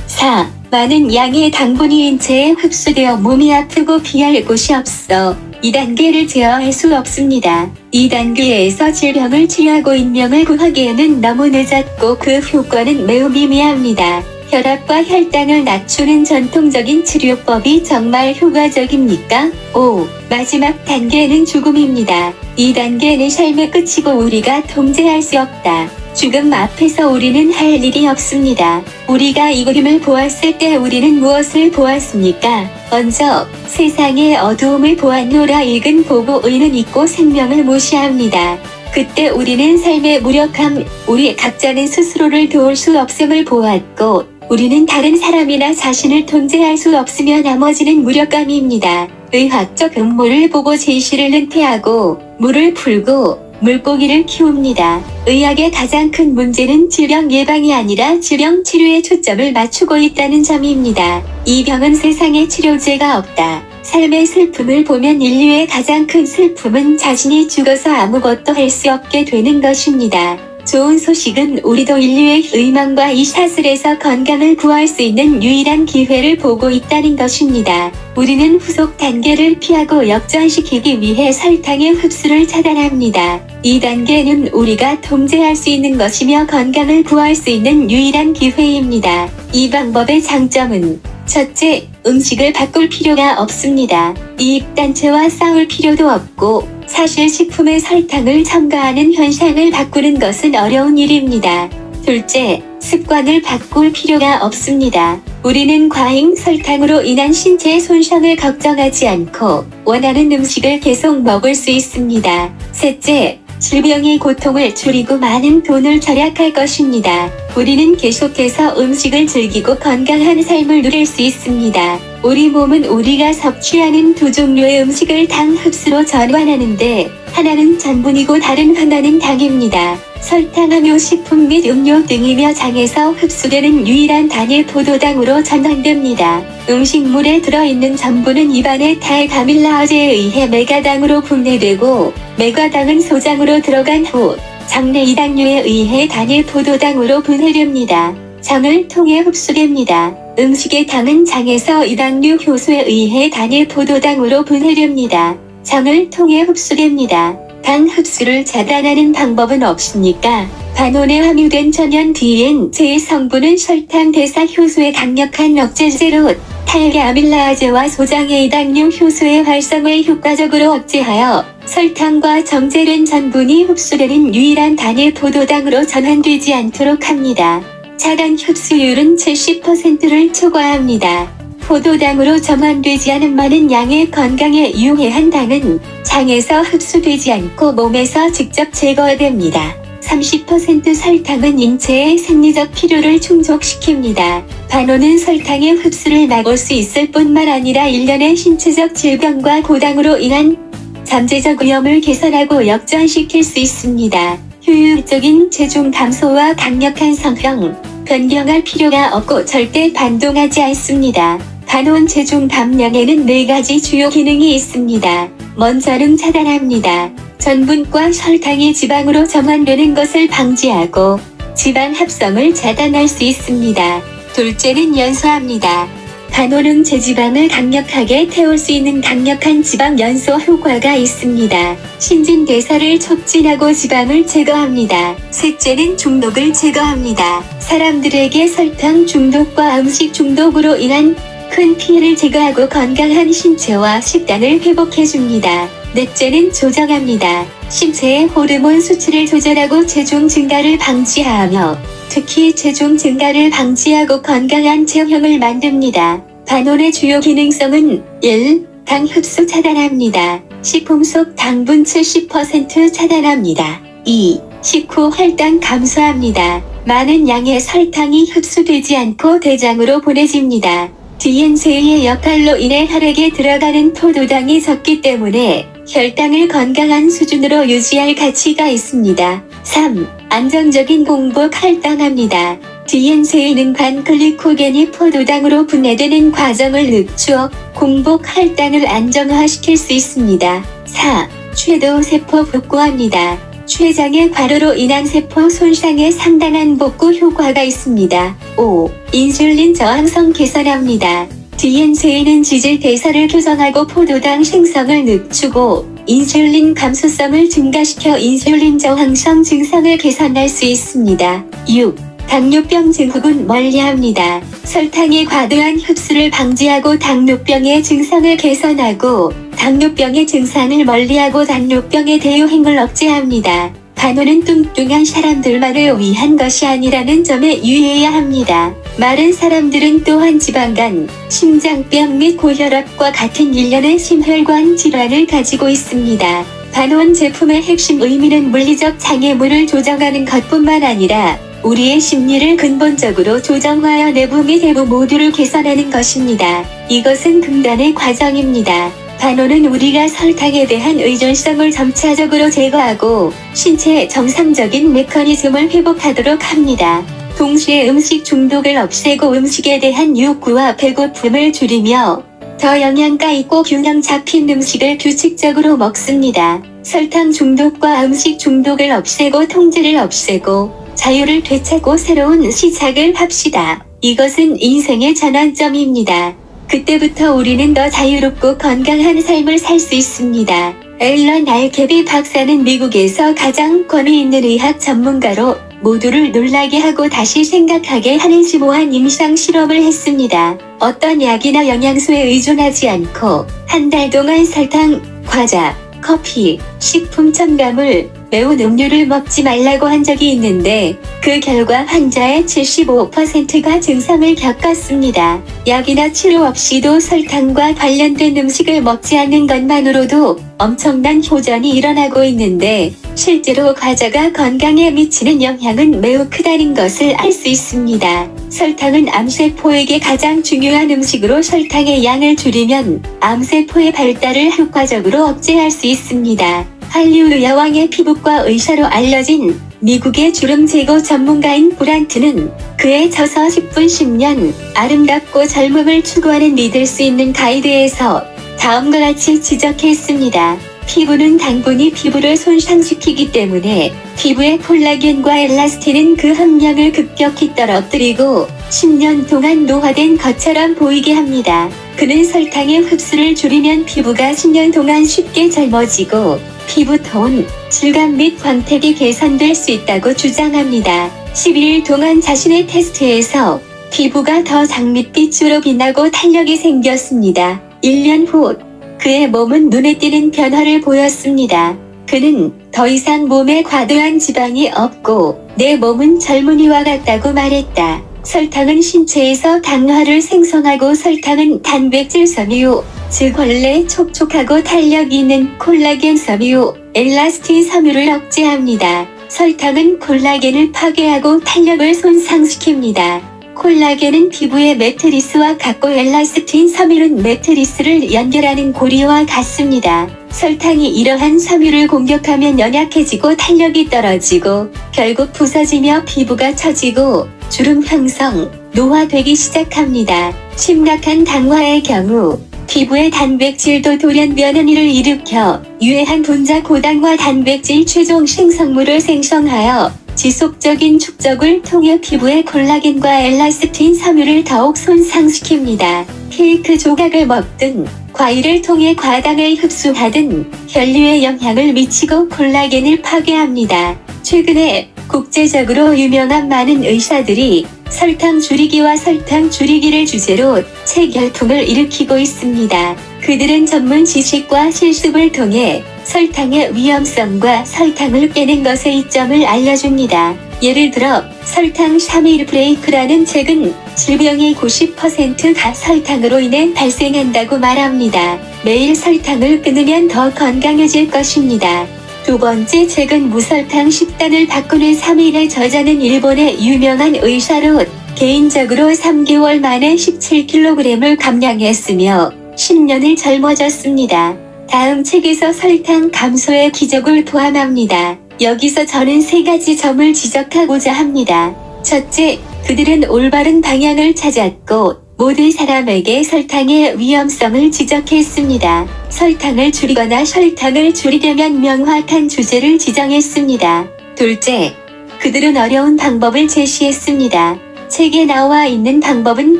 4. 많은 양의 당분이 인체에 흡수되어 몸이 아프고 피할 곳이 없어 이 단계를 제어할 수 없습니다. 이 단계에서 질병을 치료하고 인명을 구하기에는 너무 늦었고 그 효과는 매우 미미합니다. 혈압과 혈당을 낮추는 전통적인 치료법이 정말 효과적입니까? 5. 마지막 단계는 죽음입니다. 이 단계는 삶의 끝이고 우리가 통제할 수 없다. 죽음 앞에서 우리는 할 일이 없습니다. 우리가 이 그림을 보았을 때 우리는 무엇을 보았습니까? 먼저 세상의 어두움을 보았노라. 읽은 보고 의는 있고 생명을 무시합니다. 그때 우리는 삶의 무력함, 우리 각자는 스스로를 도울 수 없음을 보았고 우리는 다른 사람이나 자신을 통제할 수 없으며 나머지는 무력감입니다. 의학적 음모를 보고 진실을 은폐하고 물을 풀고 물고기를 키웁니다. 의학의 가장 큰 문제는 질병 예방이 아니라 질병 치료에 초점을 맞추고 있다는 점입니다. 이 병은 세상에 치료제가 없다. 삶의 슬픔을 보면 인류의 가장 큰 슬픔은 자신이 죽어서 아무것도 할 수 없게 되는 것입니다. 좋은 소식은 우리도 인류의 의망과 이 사슬에서 건강을 구할 수 있는 유일한 기회를 보고 있다는 것입니다. 우리는 후속 단계를 피하고 역전시키기 위해 설탕의 흡수를 차단합니다. 이 단계는 우리가 통제할 수 있는 것이며 건강을 구할 수 있는 유일한 기회입니다. 이 방법의 장점은 첫째, 음식을 바꿀 필요가 없습니다. 이익단체와 싸울 필요도 없고 사실 식품에 설탕을 첨가하는 현상을 바꾸는 것은 어려운 일입니다. 둘째, 습관을 바꿀 필요가 없습니다. 우리는 과잉 설탕으로 인한 신체 손상을 걱정하지 않고 원하는 음식을 계속 먹을 수 있습니다. 셋째, 질병의 고통을 줄이고 많은 돈을 절약할 것입니다. 우리는 계속해서 음식을 즐기고 건강한 삶을 누릴 수 있습니다. 우리 몸은 우리가 섭취하는 두 종류의 음식을 당 흡수로 전환하는데 하나는 전분이고 다른 하나는 당입니다. 설탕, 함유, 식품 및 음료 등이며 장에서 흡수되는 유일한 단일 포도당으로 전환됩니다. 음식물에 들어있는 전분은 입안의 달아밀라제에 의해 메가당으로 분해되고 메가당은 소장으로 들어간 후 장내 이당류에 의해 단일 포도당으로 분해됩니다. 장을 통해 흡수됩니다. 음식의 당은 장에서 이당류 효소에 의해 단일 포도당으로 분해됩니다. 장을 통해 흡수됩니다. 당 흡수를 차단하는 방법은 없습니까? 반원에 함유된 천연 DNC의 성분은 설탕 대사 효소의 강력한 억제제로 달아밀라제와 소장의 이당류 효소의 활성을 효과적으로 억제하여 설탕과 정제된 전분이 흡수되는 유일한 단일 포도당으로 전환되지 않도록 합니다. 차단 흡수율은 70%를 초과합니다. 포도당으로 전환되지 않은 많은 양의 건강에 유해한 당은 장에서 흡수되지 않고 몸에서 직접 제거됩니다. 30% 설탕은 인체의 생리적 필요를 충족시킵니다. 반원은 설탕의 흡수를 막을 수 있을 뿐만 아니라 일련의 신체적 질병과 고당으로 인한 잠재적 위험을 개선하고 역전시킬 수 있습니다. 효율적인 체중 감소와 강력한 성형, 변경할 필요가 없고 절대 반동하지 않습니다. 반원 체중 감량에는 4가지 주요 기능이 있습니다. 먼저는 차단합니다. 전분과 설탕이 지방으로 전환되는 것을 방지하고 지방 합성을 차단할 수 있습니다. 둘째는 연소합니다. 반원은 제지방을 강력하게 태울 수 있는 강력한 지방 연소 효과가 있습니다. 신진대사를 촉진하고 지방을 제거합니다. 셋째는 중독을 제거합니다. 사람들에게 설탕 중독과 음식 중독으로 인한 큰 피해를 제거하고 건강한 신체와 식단을 회복해줍니다. 넷째는 조정합니다. 신체의 호르몬 수치를 조절하고 체중 증가를 방지하며 특히 체중 증가를 방지하고 건강한 체형을 만듭니다. 반원의 주요 기능성은 1. 당 흡수 차단합니다. 식품 속 당분 70% 차단합니다. 2. 식후 혈당 감소합니다. 많은 양의 설탕이 흡수되지 않고 대장으로 보내집니다. DNC의 역할로 인해 혈액에 들어가는 포도당이 적기 때문에 혈당을 건강한 수준으로 유지할 가치가 있습니다. 3. 안정적인 공복 할당합니다. DNC는 관글리코겐이 포도당으로 분해되는 과정을 늦추어 공복 할당을 안정화시킬 수 있습니다. 4. 쇄도 세포 복구합니다. 췌장의 과로로 인한 세포 손상에 상당한 복구 효과가 있습니다. 5. 인슐린 저항성 개선합니다. DNC는 지질 대사를 교정하고 포도당 생성을 늦추고 인슐린 감수성을 증가시켜 인슐린 저항성 증상을 개선할 수 있습니다. 6. 당뇨병 증후군 멀리합니다. 설탕의 과도한 흡수를 방지하고 당뇨병의 증상을 개선하고 당뇨병의 증상을 멀리하고 당뇨병의 대유행을 억제합니다. 반원은 뚱뚱한 사람들만을 위한 것이 아니라는 점에 유의해야 합니다. 마른 사람들은 또한 지방간, 심장병 및 고혈압과 같은 일련의 심혈관 질환을 가지고 있습니다. 반원 제품의 핵심 의미는 물리적 장애물을 조정하는 것뿐만 아니라 우리의 심리를 근본적으로 조정하여 내부 및 외부 모두를 개선하는 것입니다. 이것은 금단의 과정입니다. 반원은 우리가 설탕에 대한 의존성을 점차적으로 제거하고 신체의 정상적인 메커니즘을 회복하도록 합니다. 동시에 음식 중독을 없애고 음식에 대한 욕구와 배고픔을 줄이며 더 영양가 있고 균형 잡힌 음식을 규칙적으로 먹습니다. 설탕 중독과 음식 중독을 없애고 통제를 없애고 자유를 되찾고 새로운 시작을 합시다. 이것은 인생의 전환점입니다. 그때부터 우리는 더 자유롭고 건강한 삶을 살 수 있습니다. 앨런 알케비 박사는 미국에서 가장 권위 있는 의학 전문가로 모두를 놀라게 하고 다시 생각하게 하는 심오한 임상 실험을 했습니다. 어떤 약이나 영양소에 의존하지 않고 한 달 동안 설탕, 과자, 커피, 식품 첨가물, 매운 음료를 먹지 말라고 한 적이 있는데 그 결과 환자의 75%가 증상을 겪었습니다. 약이나 치료 없이도 설탕과 관련된 음식을 먹지 않는 것만으로도 엄청난 호전이 일어나고 있는데 실제로 과자가 건강에 미치는 영향은 매우 크다는 것을 알 수 있습니다. 설탕은 암세포에게 가장 중요한 음식으로 설탕의 양을 줄이면 암세포의 발달을 효과적으로 억제할 수 있습니다. 할리우드 여왕의 피부과 의사로 알려진 미국의 주름 제거 전문가인 브란트는 그의 저서 10분 10년 아름답고 젊음을 추구하는 믿을 수 있는 가이드에서 다음과 같이 지적했습니다. 피부는 당분이 피부를 손상시키기 때문에 피부의 콜라겐과 엘라스틴은 그 함량을 급격히 떨어뜨리고 10년 동안 노화된 것처럼 보이게 합니다. 그는 설탕의 흡수를 줄이면 피부가 10년 동안 쉽게 젊어지고 피부톤, 질감 및 광택이 개선될 수 있다고 주장합니다. 11일 동안 자신의 테스트에서 피부가 더 장밋빛으로 빛나고 탄력이 생겼습니다. 1년 후 그의 몸은 눈에 띄는 변화를 보였습니다. 그는 더 이상 몸에 과도한 지방이 없고 내 몸은 젊은이와 같다고 말했다. 설탕은 신체에서 당화를 생성하고 설탕은 단백질 섬유, 즉 원래 촉촉하고 탄력이 있는 콜라겐 섬유, 엘라스틴 섬유를 억제합니다. 설탕은 콜라겐을 파괴하고 탄력을 손상시킵니다. 콜라겐은 피부의 매트리스와 같고 엘라스틴 섬유는 매트리스를 연결하는 고리와 같습니다. 설탕이 이러한 섬유를 공격하면 연약해지고 탄력이 떨어지고 결국 부서지며 피부가 처지고 주름 형성, 노화되기 시작합니다. 심각한 당화의 경우 피부의 단백질도 돌연변 일을 일으켜 유해한 분자 고당화 단백질 최종 생성물을 생성하여 지속적인 축적을 통해 피부의 콜라겐과 엘라스틴 섬유를 더욱 손상시킵니다. 케이크 조각을 먹든 과일을 통해 과당을 흡수하든 혈류에 영향을 미치고 콜라겐을 파괴합니다. 최근에 국제적으로 유명한 많은 의사들이 설탕 줄이기와 설탕 줄이기를 주제로 책 열풍을 일으키고 있습니다. 그들은 전문 지식과 실습을 통해 설탕의 위험성과 설탕을 깨는 것의 이점을 알려줍니다. 예를 들어 설탕 샤밀 브레이크라는 책은 질병의 90%가 설탕으로 인해 발생한다고 말합니다. 매일 설탕을 끊으면 더 건강해질 것입니다. 두 번째 책은 무설탕 식단을 바꾸는 3일의 저자는 일본의 유명한 의사로 개인적으로 3개월 만에 17kg을 감량했으며 10년을 젊어졌습니다. 다음 책에서 설탕 감소의 기적을 포함합니다. 여기서 저는 3가지 점을 지적하고자 합니다. 첫째, 그들은 올바른 방향을 찾았고 모든 사람에게 설탕의 위험성을 지적했습니다. 설탕을 줄이거나 설탕을 줄이려면 명확한 주제를 지정했습니다. 둘째, 그들은 어려운 방법을 제시했습니다. 책에 나와 있는 방법은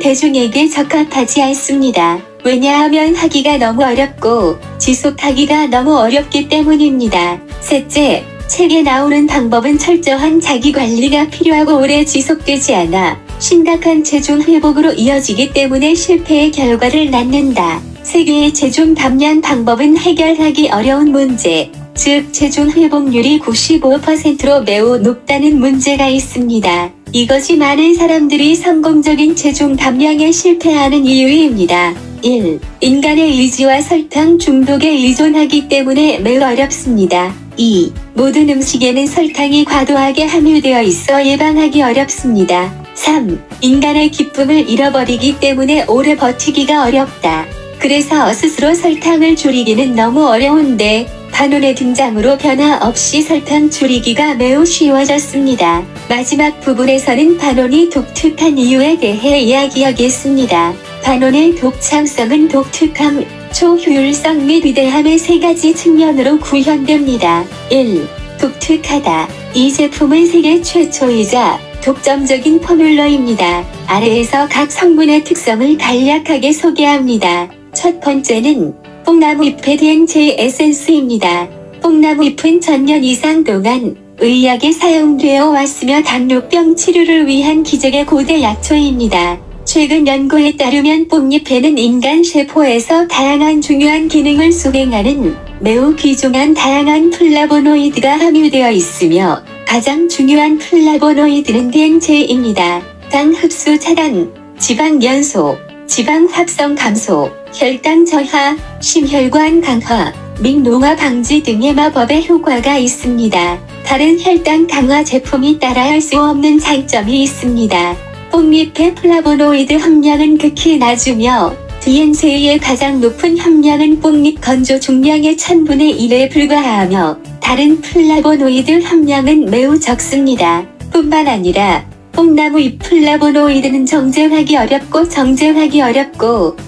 대중에게 적합하지 않습니다. 왜냐하면 하기가 너무 어렵고 지속하기가 너무 어렵기 때문입니다. 셋째, 책에 나오는 방법은 철저한 자기관리가 필요하고 오래 지속되지 않아 심각한 체중 회복으로 이어지기 때문에 실패의 결과를 낳는다. 세계의 체중 감량 방법은 해결하기 어려운 문제, 즉 체중 회복률이 95%로 매우 높다는 문제가 있습니다. 이것이 많은 사람들이 성공적인 체중 감량에 실패하는 이유입니다. 1. 인간의 의지와 설탕 중독에 의존하기 때문에 매우 어렵습니다. 2. 모든 음식에는 설탕이 과도하게 함유되어 있어 예방하기 어렵습니다. 3. 인간의 기쁨을 잃어버리기 때문에 오래 버티기가 어렵다. 그래서 스스로 설탕을 줄이기는 너무 어려운데 반론의 등장으로 변화 없이 설탕 줄이기가 매우 쉬워졌습니다. 마지막 부분에서는 반론이 독특한 이유에 대해 이야기하겠습니다. 반론의 독창성은 독특함, 초효율성 및 위대함의 3가지 측면으로 구현됩니다. 1. 독특하다. 이 제품은 세계 최초이자 독점적인 포뮬러입니다. 아래에서 각 성분의 특성을 간략하게 소개합니다. 첫 번째는 뽕나무잎에 대한 제 에센스입니다. 뽕나무잎은 천년 이상 동안 의학에 사용되어 왔으며 당뇨병 치료를 위한 기적의 고대 약초입니다. 최근 연구에 따르면 뽕잎에는 인간 세포에서 다양한 중요한 기능을 수행하는 매우 귀중한 다양한 플라보노이드가 함유되어 있으며 가장 중요한 플라보노이드는 DHA입니다. 당 흡수 차단, 지방 연소, 지방 합성 감소, 혈당 저하, 심혈관 강화, 및 노화 방지 등의 마법의 효과가 있습니다. 다른 혈당 강화 제품이 따라할 수 없는 장점이 있습니다. 뽕잎의 플라보노이드 함량은 극히 낮으며 DHA의 가장 높은 함량은 뽕잎 건조 중량의 1000분의 1에 불과하며 다른 플라보노이드 함량은 매우 적습니다. 뿐만 아니라 뽕나무 잎 플라보노이드는 정제하기 어렵고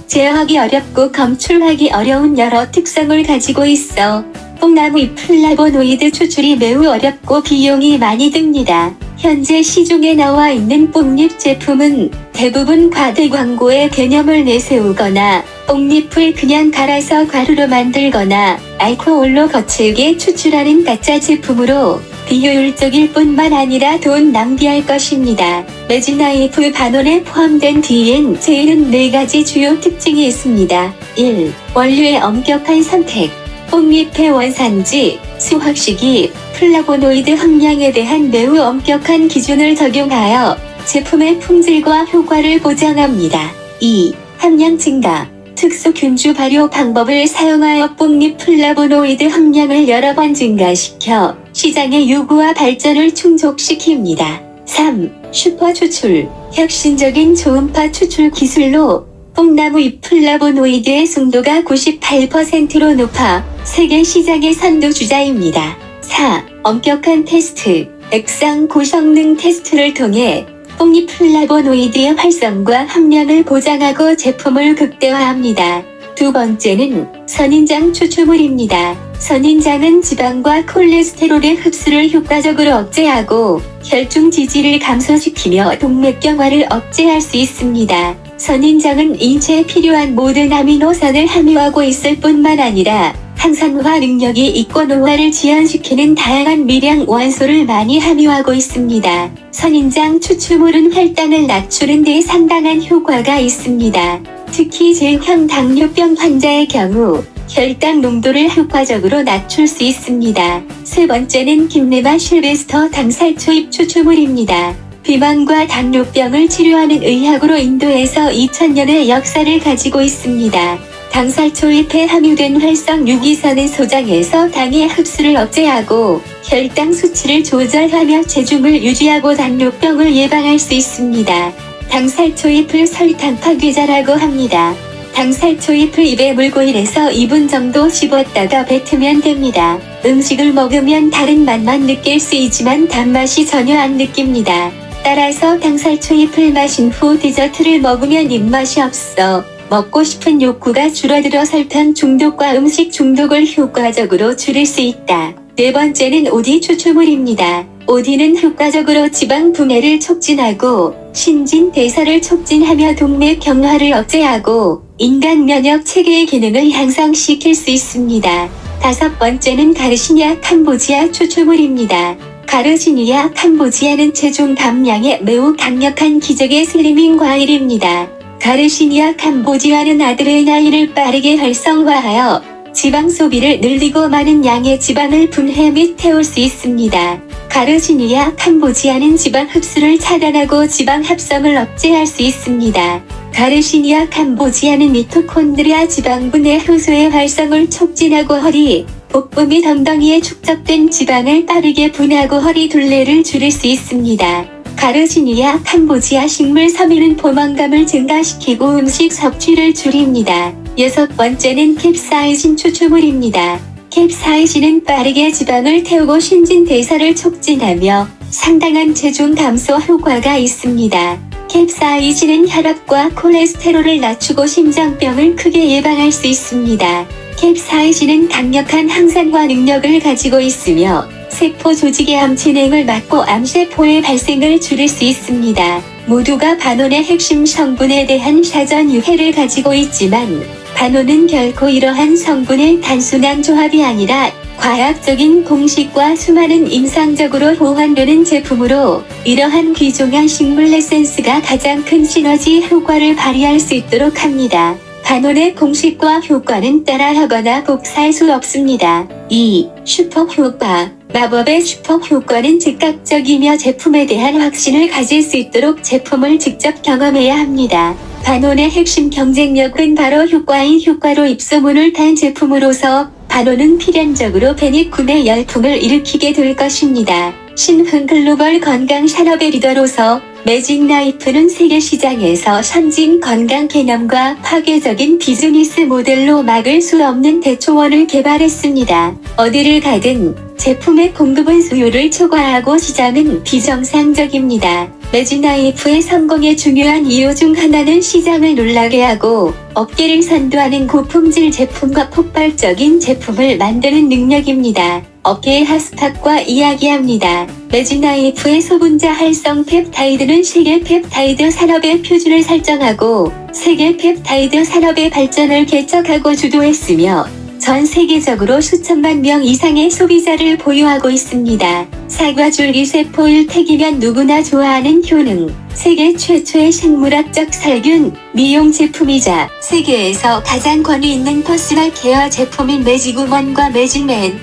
제어하기 어렵고 검출하기 어려운 여러 특성을 가지고 있어 뽕나무 잎 플라보노이드 추출이 매우 어렵고 비용이 많이 듭니다. 현재 시중에 나와 있는 뽕잎 제품은 대부분 과대 광고의 개념을 내세우거나 뽕잎을 그냥 갈아서 가루로 만들거나 알코올로 거칠게 추출하는 가짜 제품으로 비효율적일 뿐만 아니라 돈 낭비할 것입니다. 레진나이프 반원에 포함된 DHA는 4가지 주요 특징이 있습니다. 1. 원료의 엄격한 선택. 뽕잎의 원산지, 수확시기, 플라보노이드 함량에 대한 매우 엄격한 기준을 적용하여 제품의 품질과 효과를 보장합니다. 2. 함량 증가. 특수균주 발효 방법을 사용하여 뽕잎 플라보노이드 함량을 여러 번 증가시켜 시장의 요구와 발전을 충족시킵니다. 3. 슈퍼 추출. 혁신적인 초음파 추출 기술로 뽕나무 잎 플라보노이드의 순도가 98%로 높아 세계 시장의 선두주자입니다. 4. 엄격한 테스트. 액상 고성능 테스트를 통해 뽕잎 플라보노이드의 활성과 함량을 보장하고 제품을 극대화합니다. 두 번째는 선인장 추출물입니다. 선인장은 지방과 콜레스테롤의 흡수를 효과적으로 억제하고 혈중 지지를 감소시키며 동맥경화를 억제할 수 있습니다. 선인장은 인체에 필요한 모든 아미노산을 함유하고 있을 뿐만 아니라 항산화 능력이 있고 노화를 지연시키는 다양한 미량 원소를 많이 함유하고 있습니다. 선인장 추출물은 혈당을 낮추는 데 상당한 효과가 있습니다. 특히 제형 당뇨병 환자의 경우 혈당 농도를 효과적으로 낮출 수 있습니다. 세 번째는 김레마 실베스터 당살초잎 추출물입니다. 비만과 당뇨병을 치료하는 의학으로 인도에서 2000년의 역사를 가지고 있습니다. 당살초잎에 함유된 활성 유기산은 소장에서 당의 흡수를 억제하고 혈당 수치를 조절하며 체중을 유지하고 당뇨병을 예방할 수 있습니다. 당살초잎을 설탕 파괴자라고 합니다. 당살초잎을 입에 물고 1에서 2분 정도 씹었다가 뱉으면 됩니다. 음식을 먹으면 다른 맛만 느낄 수 있지만 단맛이 전혀 안 느낍니다. 따라서 당살초잎을 마신 후 디저트를 먹으면 입맛이 없어 먹고 싶은 욕구가 줄어들어 설탕 중독과 음식 중독을 효과적으로 줄일 수 있다. 네 번째는 오디 추출물입니다. 오디는 효과적으로 지방 분해를 촉진하고 신진대사를 촉진하며 동맥경화를 억제하고 인간 면역 체계의 기능을 향상시킬 수 있습니다. 다섯 번째는 가르시니아 캄보지아 추출물입니다. 가르시니아 캄보지아는 체중 감량에 매우 강력한 기적의 슬리밍 과일입니다. 가르시니아 캄보지아는 아드레날린을 빠르게 활성화하여 지방 소비를 늘리고 많은 양의 지방을 분해 및 태울 수 있습니다. 가르시니아 캄보지아는 지방 흡수를 차단하고 지방 합성을 억제할 수 있습니다. 가르시니아 캄보지아는 미토콘드리아 지방 분해 효소의 활성을 촉진하고 허리, 복부 및 엉덩이에 축적된 지방을 빠르게 분해하고 허리 둘레를 줄일 수 있습니다. 가르시니아 캄보지아 식물 섬유는 포만감을 증가시키고 음식 섭취를 줄입니다. 여섯 번째는 캡사이신 추출물입니다. 캡사이신은 빠르게 지방을 태우고 신진대사를 촉진하며 상당한 체중 감소 효과가 있습니다. 캡사이신은 혈압과 콜레스테롤을 낮추고 심장병을 크게 예방할 수 있습니다. 캡사이신은 강력한 항산화 능력을 가지고 있으며 세포 조직의 암 진행을 막고 암세포의 발생을 줄일 수 있습니다. 모두가 반온의 핵심 성분에 대한 사전 유해를 가지고 있지만 반온은 결코 이러한 성분의 단순한 조합이 아니라 과학적인 공식과 수많은 임상적으로 호환되는 제품으로 이러한 귀중한 식물 에센스가 가장 큰 시너지 효과를 발휘할 수 있도록 합니다. 반원의 공식과 효과는 따라하거나 복사할 수 없습니다. 2. 슈퍼 효과. 마법의 슈퍼 효과는 즉각적이며 제품에 대한 확신을 가질 수 있도록 제품을 직접 경험해야 합니다. 반원의 핵심 경쟁력은 바로 효과인 효과로 입소문을 탄 제품으로서 반원은 필연적으로 패닉 구매 열풍을 일으키게 될 것입니다. 신흥 글로벌 건강 산업의 리더로서 매직 라이프는 세계 시장에서 선진 건강 개념과 파괴적인 비즈니스 모델로 막을 수 없는 대초원을 개발했습니다. 어디를 가든 제품의 공급은 수요를 초과하고 시장은 비정상적입니다. 매직라이프의 성공의 중요한 이유 중 하나는 시장을 놀라게 하고 업계를 선도하는 고품질 제품과 폭발적인 제품을 만드는 능력입니다. 업계의 핫스팟과 이야기합니다. 매직라이프의 소분자 활성 펩타이드는 세계 펩타이드 산업의 표준을 설정하고 세계 펩타이드 산업의 발전을 개척하고 주도했으며 전 세계적으로 수천만 명 이상의 소비자를 보유하고 있습니다. 사과줄기세포 일택이면 누구나 좋아하는 효능, 세계 최초의 생물학적 살균, 미용 제품이자 세계에서 가장 권위 있는 퍼스널 케어 제품인 매직우먼과 매직맨.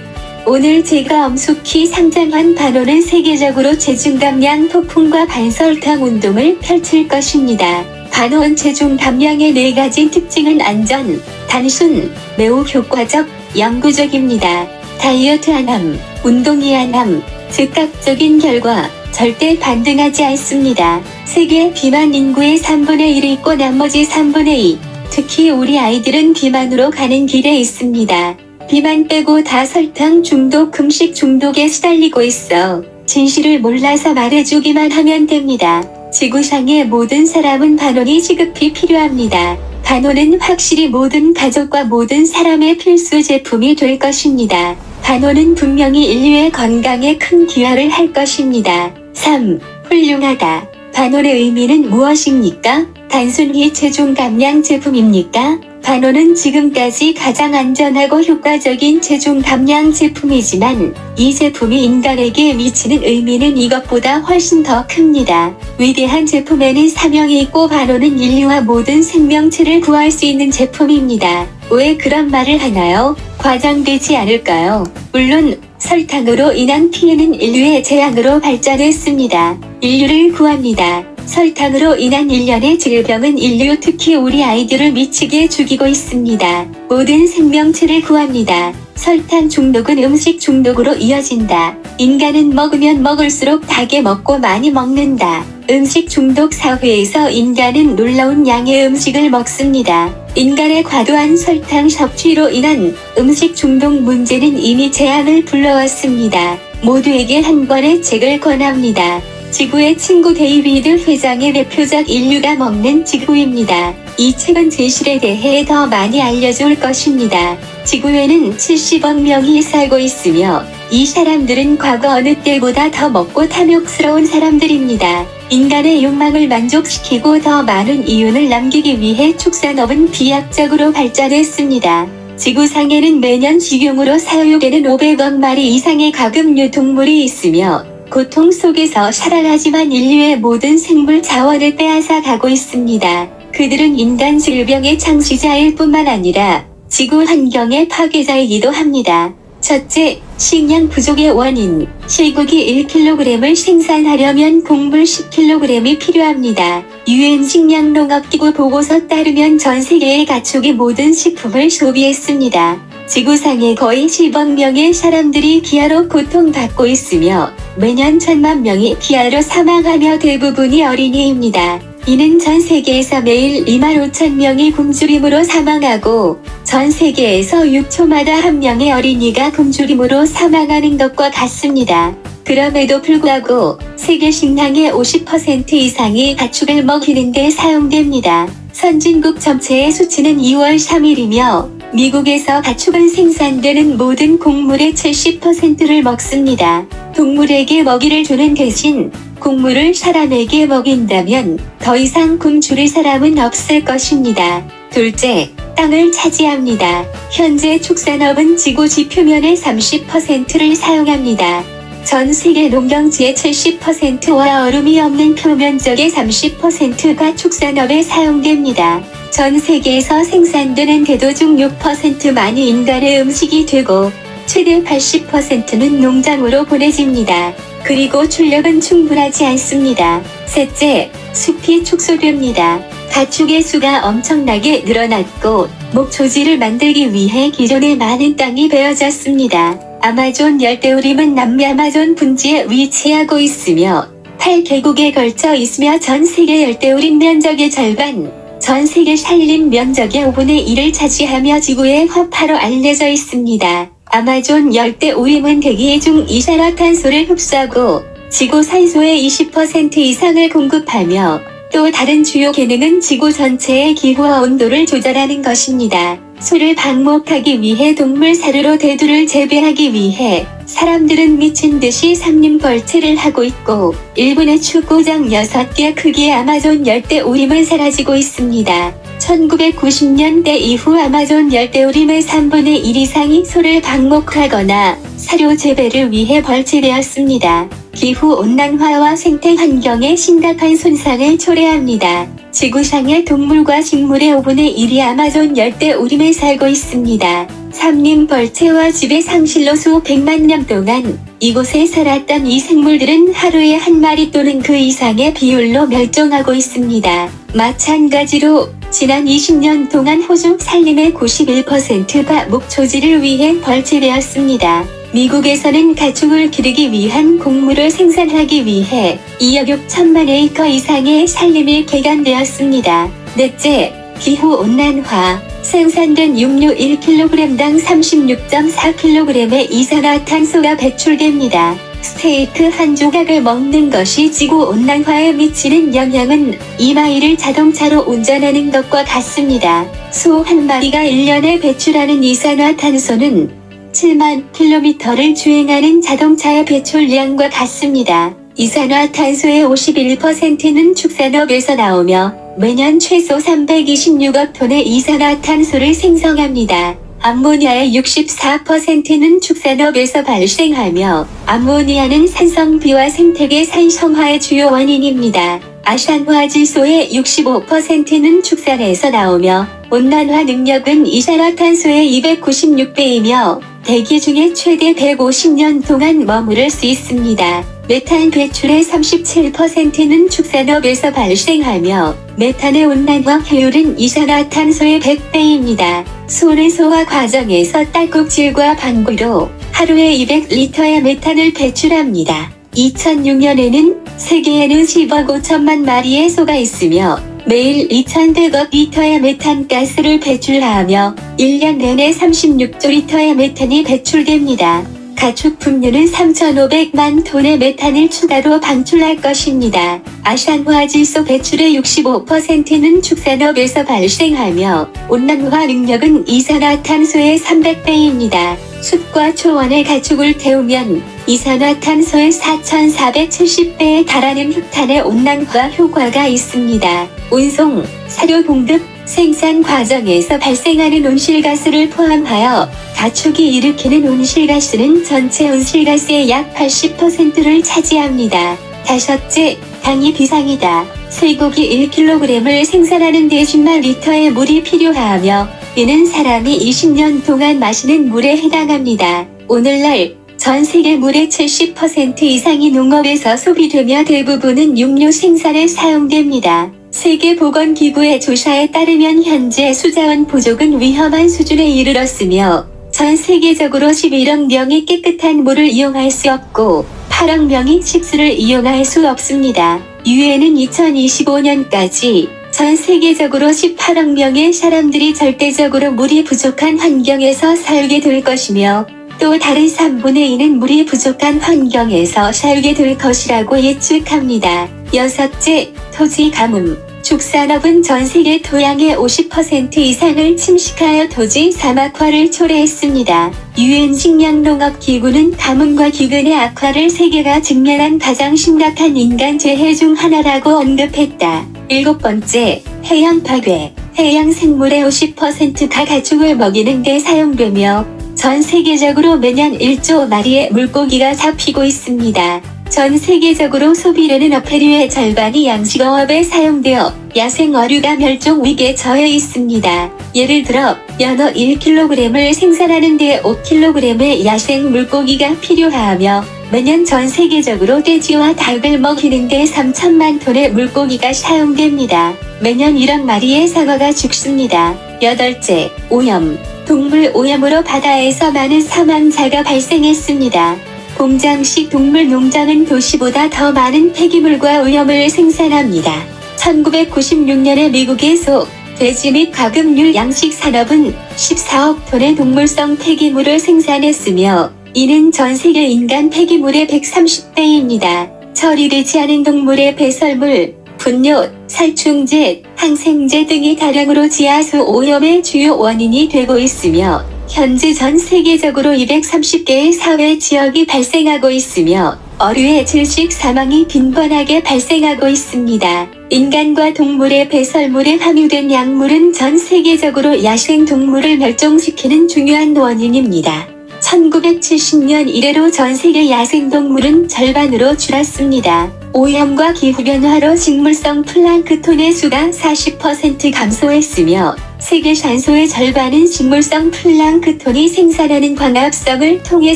오늘 제가 엄숙히 상장한 반원은 세계적으로 체중 감량 폭풍과 반설탕 운동을 펼칠 것입니다. 반원 체중 감량의 4가지 특징은 안전, 단순, 매우 효과적, 영구적입니다. 다이어트 안함, 운동이 안함, 즉각적인 결과, 절대 반등하지 않습니다. 세계 비만 인구의 3분의 1이 있고 나머지 3분의 2, 특히 우리 아이들은 비만으로 가는 길에 있습니다. 비만 빼고 다 설탕 중독, 음식 중독에 시달리고 있어. 진실을 몰라서 말해주기만 하면 됩니다. 지구상의 모든 사람은 반원이 지급히 필요합니다. 반원은 확실히 모든 가족과 모든 사람의 필수 제품이 될 것입니다. 반원은 분명히 인류의 건강에 큰 기여를 할 것입니다. 3. 훌륭하다. 반원의 의미는 무엇입니까? 단순히 체중 감량 제품입니까? 반원은 지금까지 가장 안전하고 효과적인 체중 감량 제품이지만 이 제품이 인간에게 미치는 의미는 이것보다 훨씬 더 큽니다. 위대한 제품에는 사명이 있고 반원은 인류와 모든 생명체를 구할 수 있는 제품입니다. 왜 그런 말을 하나요? 과장되지 않을까요? 물론 설탕으로 인한 피해는 인류의 재앙으로 발전했습니다. 인류를 구합니다. 설탕으로 인한 일련의 질병은 인류 특히 우리 아이들을 미치게 죽이고 있습니다. 모든 생명체를 구합니다. 설탕 중독은 음식 중독으로 이어진다. 인간은 먹으면 먹을수록 다게 먹고 많이 먹는다. 음식 중독 사회에서 인간은 놀라운 양의 음식을 먹습니다. 인간의 과도한 설탕 섭취로 인한 음식 중독 문제는 이미 재앙을 불러왔습니다. 모두에게 한 권의 책을 권합니다. 지구의 친구 데이비드 회장의 대표작 인류가 먹는 지구입니다. 이 책은 진실에 대해 더 많이 알려줄 것입니다. 지구에는 70억 명이 살고 있으며 이 사람들은 과거 어느 때보다 더 먹고 탐욕스러운 사람들입니다. 인간의 욕망을 만족시키고 더 많은 이윤을 남기기 위해 축산업은 비약적으로 발전했습니다. 지구상에는 매년 식용으로 사유되는 500억 마리 이상의 가금류 동물이 있으며 고통 속에서 살아가지만 인류의 모든 생물 자원을 빼앗아 가고 있습니다. 그들은 인간 질병의 창시자일 뿐만 아니라 지구 환경의 파괴자이기도 합니다. 첫째, 식량 부족의 원인. 실고기 1kg을 생산하려면 곡물 10kg이 필요합니다. UN 식량농업기구 보고서 따르면 전 세계의 가축이 모든 식품을 소비했습니다. 지구상의 거의 10억 명의 사람들이 기아로 고통받고 있으며 매년 1000만 명이 기아로 사망하며 대부분이 어린이입니다. 이는 전 세계에서 매일 25,000명이 굶주림으로 사망하고 전 세계에서 6초마다 1명의 어린이가 굶주림으로 사망하는 것과 같습니다. 그럼에도 불구하고 세계 식량의 50% 이상이 가축을 먹이는 데 사용됩니다. 선진국 전체의 수치는 2월 3일이며 미국에서 가축은 생산되는 모든 곡물의 70%를 먹습니다. 동물에게 먹이를 주는 대신 곡물을 사람에게 먹인다면 더 이상 굶주릴 사람은 없을 것입니다. 둘째, 땅을 차지합니다. 현재 축산업은 지구 지표면의 30%를 사용합니다. 전 세계 농경지의 70%와 얼음이 없는 표면적의 30%가 축산업에 사용됩니다. 전 세계에서 생산되는 대도 중 6%만이 인간의 음식이 되고 최대 80%는 농장으로 보내집니다. 그리고 출력은 충분하지 않습니다. 셋째, 숲이 축소됩니다. 가축의 수가 엄청나게 늘어났고 목초지를 만들기 위해 기존의 많은 땅이 베어졌습니다. 아마존 열대우림은 남미 아마존 분지에 위치하고 있으며 8개국에 걸쳐 있으며 전 세계 열대우림 면적의 절반, 전 세계 산림 면적의 5분의 1을 차지하며 지구의 허파로 알려져 있습니다. 아마존 열대우림은 대기 중 이산화탄소를 흡수하고 지구 산소의 20% 이상을 공급하며 또 다른 주요 기능은 지구 전체의 기후와 온도를 조절하는 것입니다. 소를 방목하기 위해 동물 사료로 대두를 재배하기 위해 사람들은 미친 듯이 삼림벌채를 하고 있고 일본의 축구장 6개 크기의 아마존 열대우림은 사라지고 있습니다. 1990년대 이후 아마존 열대우림의 3분의 1 이상이 소를 방목하거나 사료 재배를 위해 벌채되었습니다. 기후온난화와 생태환경에 심각한 손상을 초래합니다. 지구상의 동물과 식물의 5분의 1이 아마존 열대우림에 살고 있습니다. 삼림벌채와 지배 상실로 수백만 년 동안 이곳에 살았던 이 생물들은 하루에 한 마리 또는 그 이상의 비율로 멸종하고 있습니다. 마찬가지로 지난 20년 동안 호주 산림의 91%가 목초지를 위해 벌채되었습니다. 미국에서는 가축을 기르기 위한 곡물을 생산하기 위해 2억 6천만 에이커 이상의 산림이 개간되었습니다. 넷째, 기후온난화. 생산된 육류 1kg당 36.4kg의 이산화탄소가 배출됩니다. 스테이크 한 조각을 먹는 것이 지구온난화에 미치는 영향은 2마일을 자동차로 운전하는 것과 같습니다. 소 한 마리가 1년에 배출하는 이산화탄소는 7만 킬로미터를 주행하는 자동차의 배출량과 같습니다. 이산화탄소의 51%는 축산업에서 나오며 매년 최소 326억 톤의 이산화탄소를 생성합니다. 암모니아의 64%는 축산업에서 발생하며 암모니아는 산성비와 생태계 산성화의 주요 원인입니다. 아산화질소의 65%는 축산에서 나오며 온난화 능력은 이산화탄소의 296배이며 대기 중에 최대 150년 동안 머무를 수 있습니다. 메탄 배출의 37%는 축산업에서 발생하며 메탄의 온난화 효율은 이산화탄소의 100배입니다. 소는 소화 과정에서 딸꾹질과 방구로 하루에 200리터의 메탄을 배출합니다. 2006년에는 세계에는 10억 5천만 마리의 소가 있으며 매일 2,100억 리터의 메탄가스를 배출하며 1년 내내 36조 리터의 메탄이 배출됩니다. 가축 분뇨는 3,500만 톤의 메탄을 추가로 방출할 것입니다. 아산화질소 배출의 65%는 축산업에서 발생하며 온난화 능력은 이산화탄소의 300배입니다. 숲과 초원에 가축을 태우면 이산화탄소의 4,470배에 달하는 흑탄의 온난화 효과가 있습니다. 운송, 사료 공급, 생산 과정에서 발생하는 온실가스를 포함하여 가축이 일으키는 온실가스는 전체 온실가스의 약 80%를 차지합니다. 다섯째, 당이 비상이다. 쇠고기 1kg을 생산하는 데 10만 리터의 물이 필요하며 이는 사람이 20년 동안 마시는 물에 해당합니다. 오늘날 전 세계 물의 70% 이상이 농업에서 소비되며 대부분은 육류 생산에 사용됩니다. 세계보건기구의 조사에 따르면 현재 수자원 부족은 위험한 수준에 이르렀으며 전 세계적으로 11억 명이 깨끗한 물을 이용할 수 없고 8억 명이 식수를 이용할 수 없습니다. 유엔은 2025년까지 전 세계적으로 18억 명의 사람들이 절대적으로 물이 부족한 환경에서 살게 될 것이며 또 다른 3분의 2는 물이 부족한 환경에서 살게 될 것이라고 예측합니다. 여섯째, 토지 가뭄. 축산업은 전 세계 토양의 50% 이상을 침식하여 토지 사막화를 초래했습니다. 유엔 식량농업기구는 가뭄과 기근의 악화를 세계가 직면한 가장 심각한 인간 재해 중 하나라고 언급했다. 일곱 번째, 해양 파괴. 해양 생물의 50%가 가축을 먹이는 데 사용되며 전 세계적으로 매년 1조 마리의 물고기가 잡히고 있습니다. 전 세계적으로 소비되는 어패류의 절반이 양식어업에 사용되어 야생 어류가 멸종 위기에 처해 있습니다. 예를 들어 연어 1kg을 생산하는 데 5kg의 야생 물고기가 필요하며 매년 전 세계적으로 돼지와 닭을 먹이는 데 3천만 톤의 물고기가 사용됩니다. 매년 1억 마리의 상어가 죽습니다. 8째, 오염. 동물 오염으로 바다에서 많은 사망자가 발생했습니다. 공장식 동물 농장은 도시보다 더 많은 폐기물과 오염을 생산합니다. 1996년에 미국에서 돼지 및 가금류 양식 산업은 14억 톤의 동물성 폐기물을 생산했으며 이는 전 세계 인간 폐기물의 130배입니다. 처리되지 않은 동물의 배설물, 분뇨, 살충제, 항생제 등이 다량으로 지하수 오염의 주요 원인이 되고 있으며 현재 전 세계적으로 230개의 사회 지역이 발생하고 있으며 어류의 질식 사망이 빈번하게 발생하고 있습니다. 인간과 동물의 배설물에 함유된 약물은 전 세계적으로 야생 동물을 멸종시키는 중요한 원인입니다. 1970년 이래로 전 세계 야생동물은 절반으로 줄었습니다. 오염과 기후변화로 식물성 플랑크톤의 수가 40% 감소했으며 세계 산소의 절반은 식물성 플랑크톤이 생산하는 광합성을 통해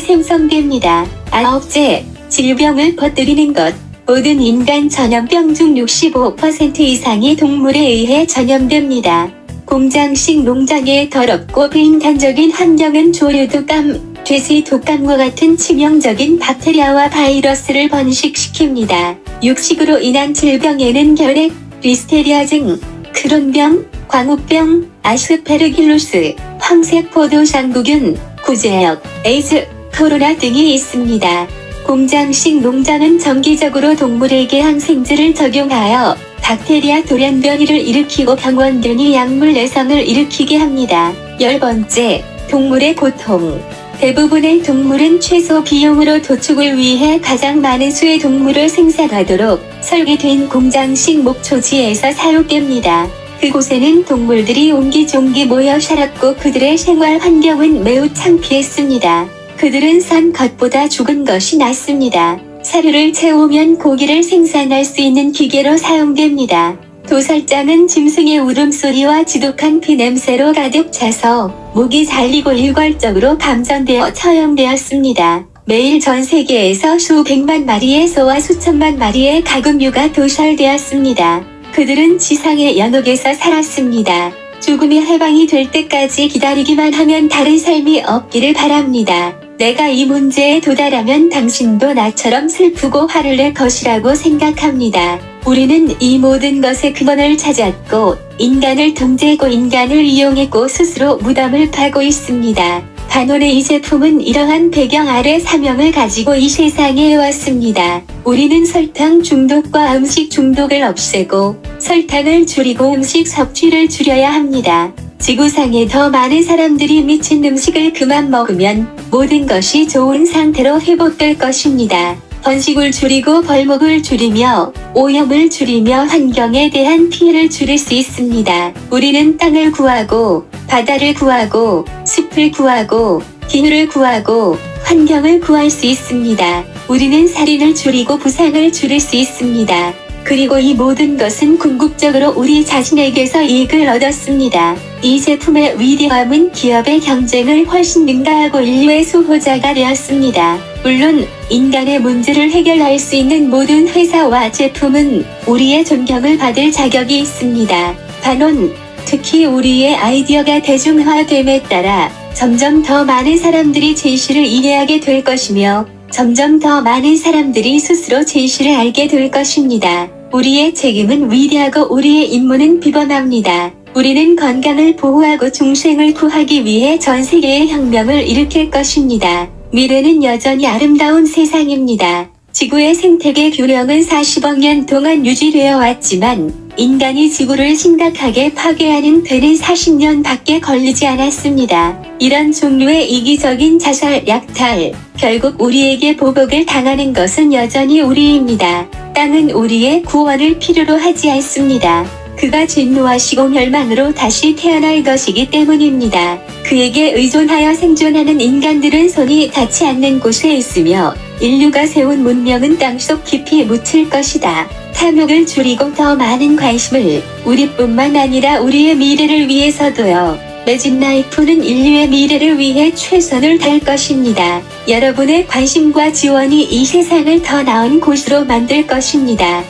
생성됩니다. 9째, 질병을 퍼뜨리는 것. 모든 인간 전염병 중 65% 이상이 동물에 의해 전염됩니다. 공장식 농장의 더럽고 비인간적인 환경은 조류 독감, 돼지 독감과 같은 치명적인 박테리아와 바이러스를 번식시킵니다. 육식으로 인한 질병에는 결핵, 리스테리아증, 크론병, 광우병, 아스페르길로스, 황색포도상구균, 구제역, 에이즈, 코로나 등이 있습니다. 공장식 농장은 정기적으로 동물에게 항생제를 적용하여 박테리아 돌연변이를 일으키고 병원 등의 약물 내성을 일으키게 합니다. 10번째, 동물의 고통. 대부분의 동물은 최소 비용으로 도축을 위해 가장 많은 수의 동물을 생산하도록 설계된 공장식 목초지에서 사육됩니다. 그곳에는 동물들이 옹기종기 모여 살았고 그들의 생활 환경은 매우 창피했습니다. 그들은 산 것보다 죽은 것이 낫습니다. 사료를 채우면 고기를 생산할 수 있는 기계로 사용됩니다. 도살장은 짐승의 울음소리와 지독한 피냄새로 가득 차서 목이 잘리고 일괄적으로 감전되어 처형되었습니다. 매일 전 세계에서 수백만 마리의 소와 수천만 마리의 가금류가 도살되었습니다. 그들은 지상의 연옥에서 살았습니다. 죽음이 해방이 될 때까지 기다리기만 하면 다른 삶이 없기를 바랍니다. 내가 이 문제에 도달하면 당신도 나처럼 슬프고 화를 낼 것이라고 생각합니다. 우리는 이 모든 것의 근원을 찾았고 인간을 통제하고 인간을 이용했고 스스로 무덤을 파고 있습니다. 반원의 이 제품은 이러한 배경 아래 사명을 가지고 이 세상에 왔습니다. 우리는 설탕 중독과 음식 중독을 없애고 설탕을 줄이고 음식 섭취를 줄여야 합니다. 지구상에 더 많은 사람들이 미친 음식을 그만 먹으면 모든 것이 좋은 상태로 회복될 것입니다. 번식을 줄이고 벌목을 줄이며 오염을 줄이며 환경에 대한 피해를 줄일 수 있습니다. 우리는 땅을 구하고 바다를 구하고 숲을 구하고 기후를 구하고 환경을 구할 수 있습니다. 우리는 살인을 줄이고 부상을 줄일 수 있습니다. 그리고 이 모든 것은 궁극적으로 우리 자신에게서 이익을 얻었습니다. 이 제품의 위대함은 기업의 경쟁을 훨씬 능가하고 인류의 수호자가 되었습니다. 물론 인간의 문제를 해결할 수 있는 모든 회사와 제품은 우리의 존경을 받을 자격이 있습니다. 반론, 특히 우리의 아이디어가 대중화됨에 따라 점점 더 많은 사람들이 진실을 이해하게 될 것이며 점점 더 많은 사람들이 스스로 진실을 알게 될 것입니다. 우리의 책임은 위대하고 우리의 임무는 비범합니다. 우리는 건강을 보호하고 중생을 구하기 위해 전 세계의 혁명을 일으킬 것입니다. 미래는 여전히 아름다운 세상입니다. 지구의 생태계 균형은 40억 년 동안 유지되어 왔지만 인간이 지구를 심각하게 파괴하는 데는 40년밖에 걸리지 않았습니다. 이런 종류의 이기적인 자살, 약탈, 결국 우리에게 보복을 당하는 것은 여전히 우리입니다. 땅은 우리의 구원을 필요로 하지 않습니다. 그가 진노하시고 멸망으로 다시 태어날 것이기 때문입니다. 그에게 의존하여 생존하는 인간들은 손이 닿지 않는 곳에 있으며 인류가 세운 문명은 땅속 깊이 묻힐 것이다. 탐욕을 줄이고 더 많은 관심을 우리뿐만 아니라 우리의 미래를 위해서도요. 매직나이프는 인류의 미래를 위해 최선을 다할 것입니다. 여러분의 관심과 지원이 이 세상을 더 나은 곳으로 만들 것입니다.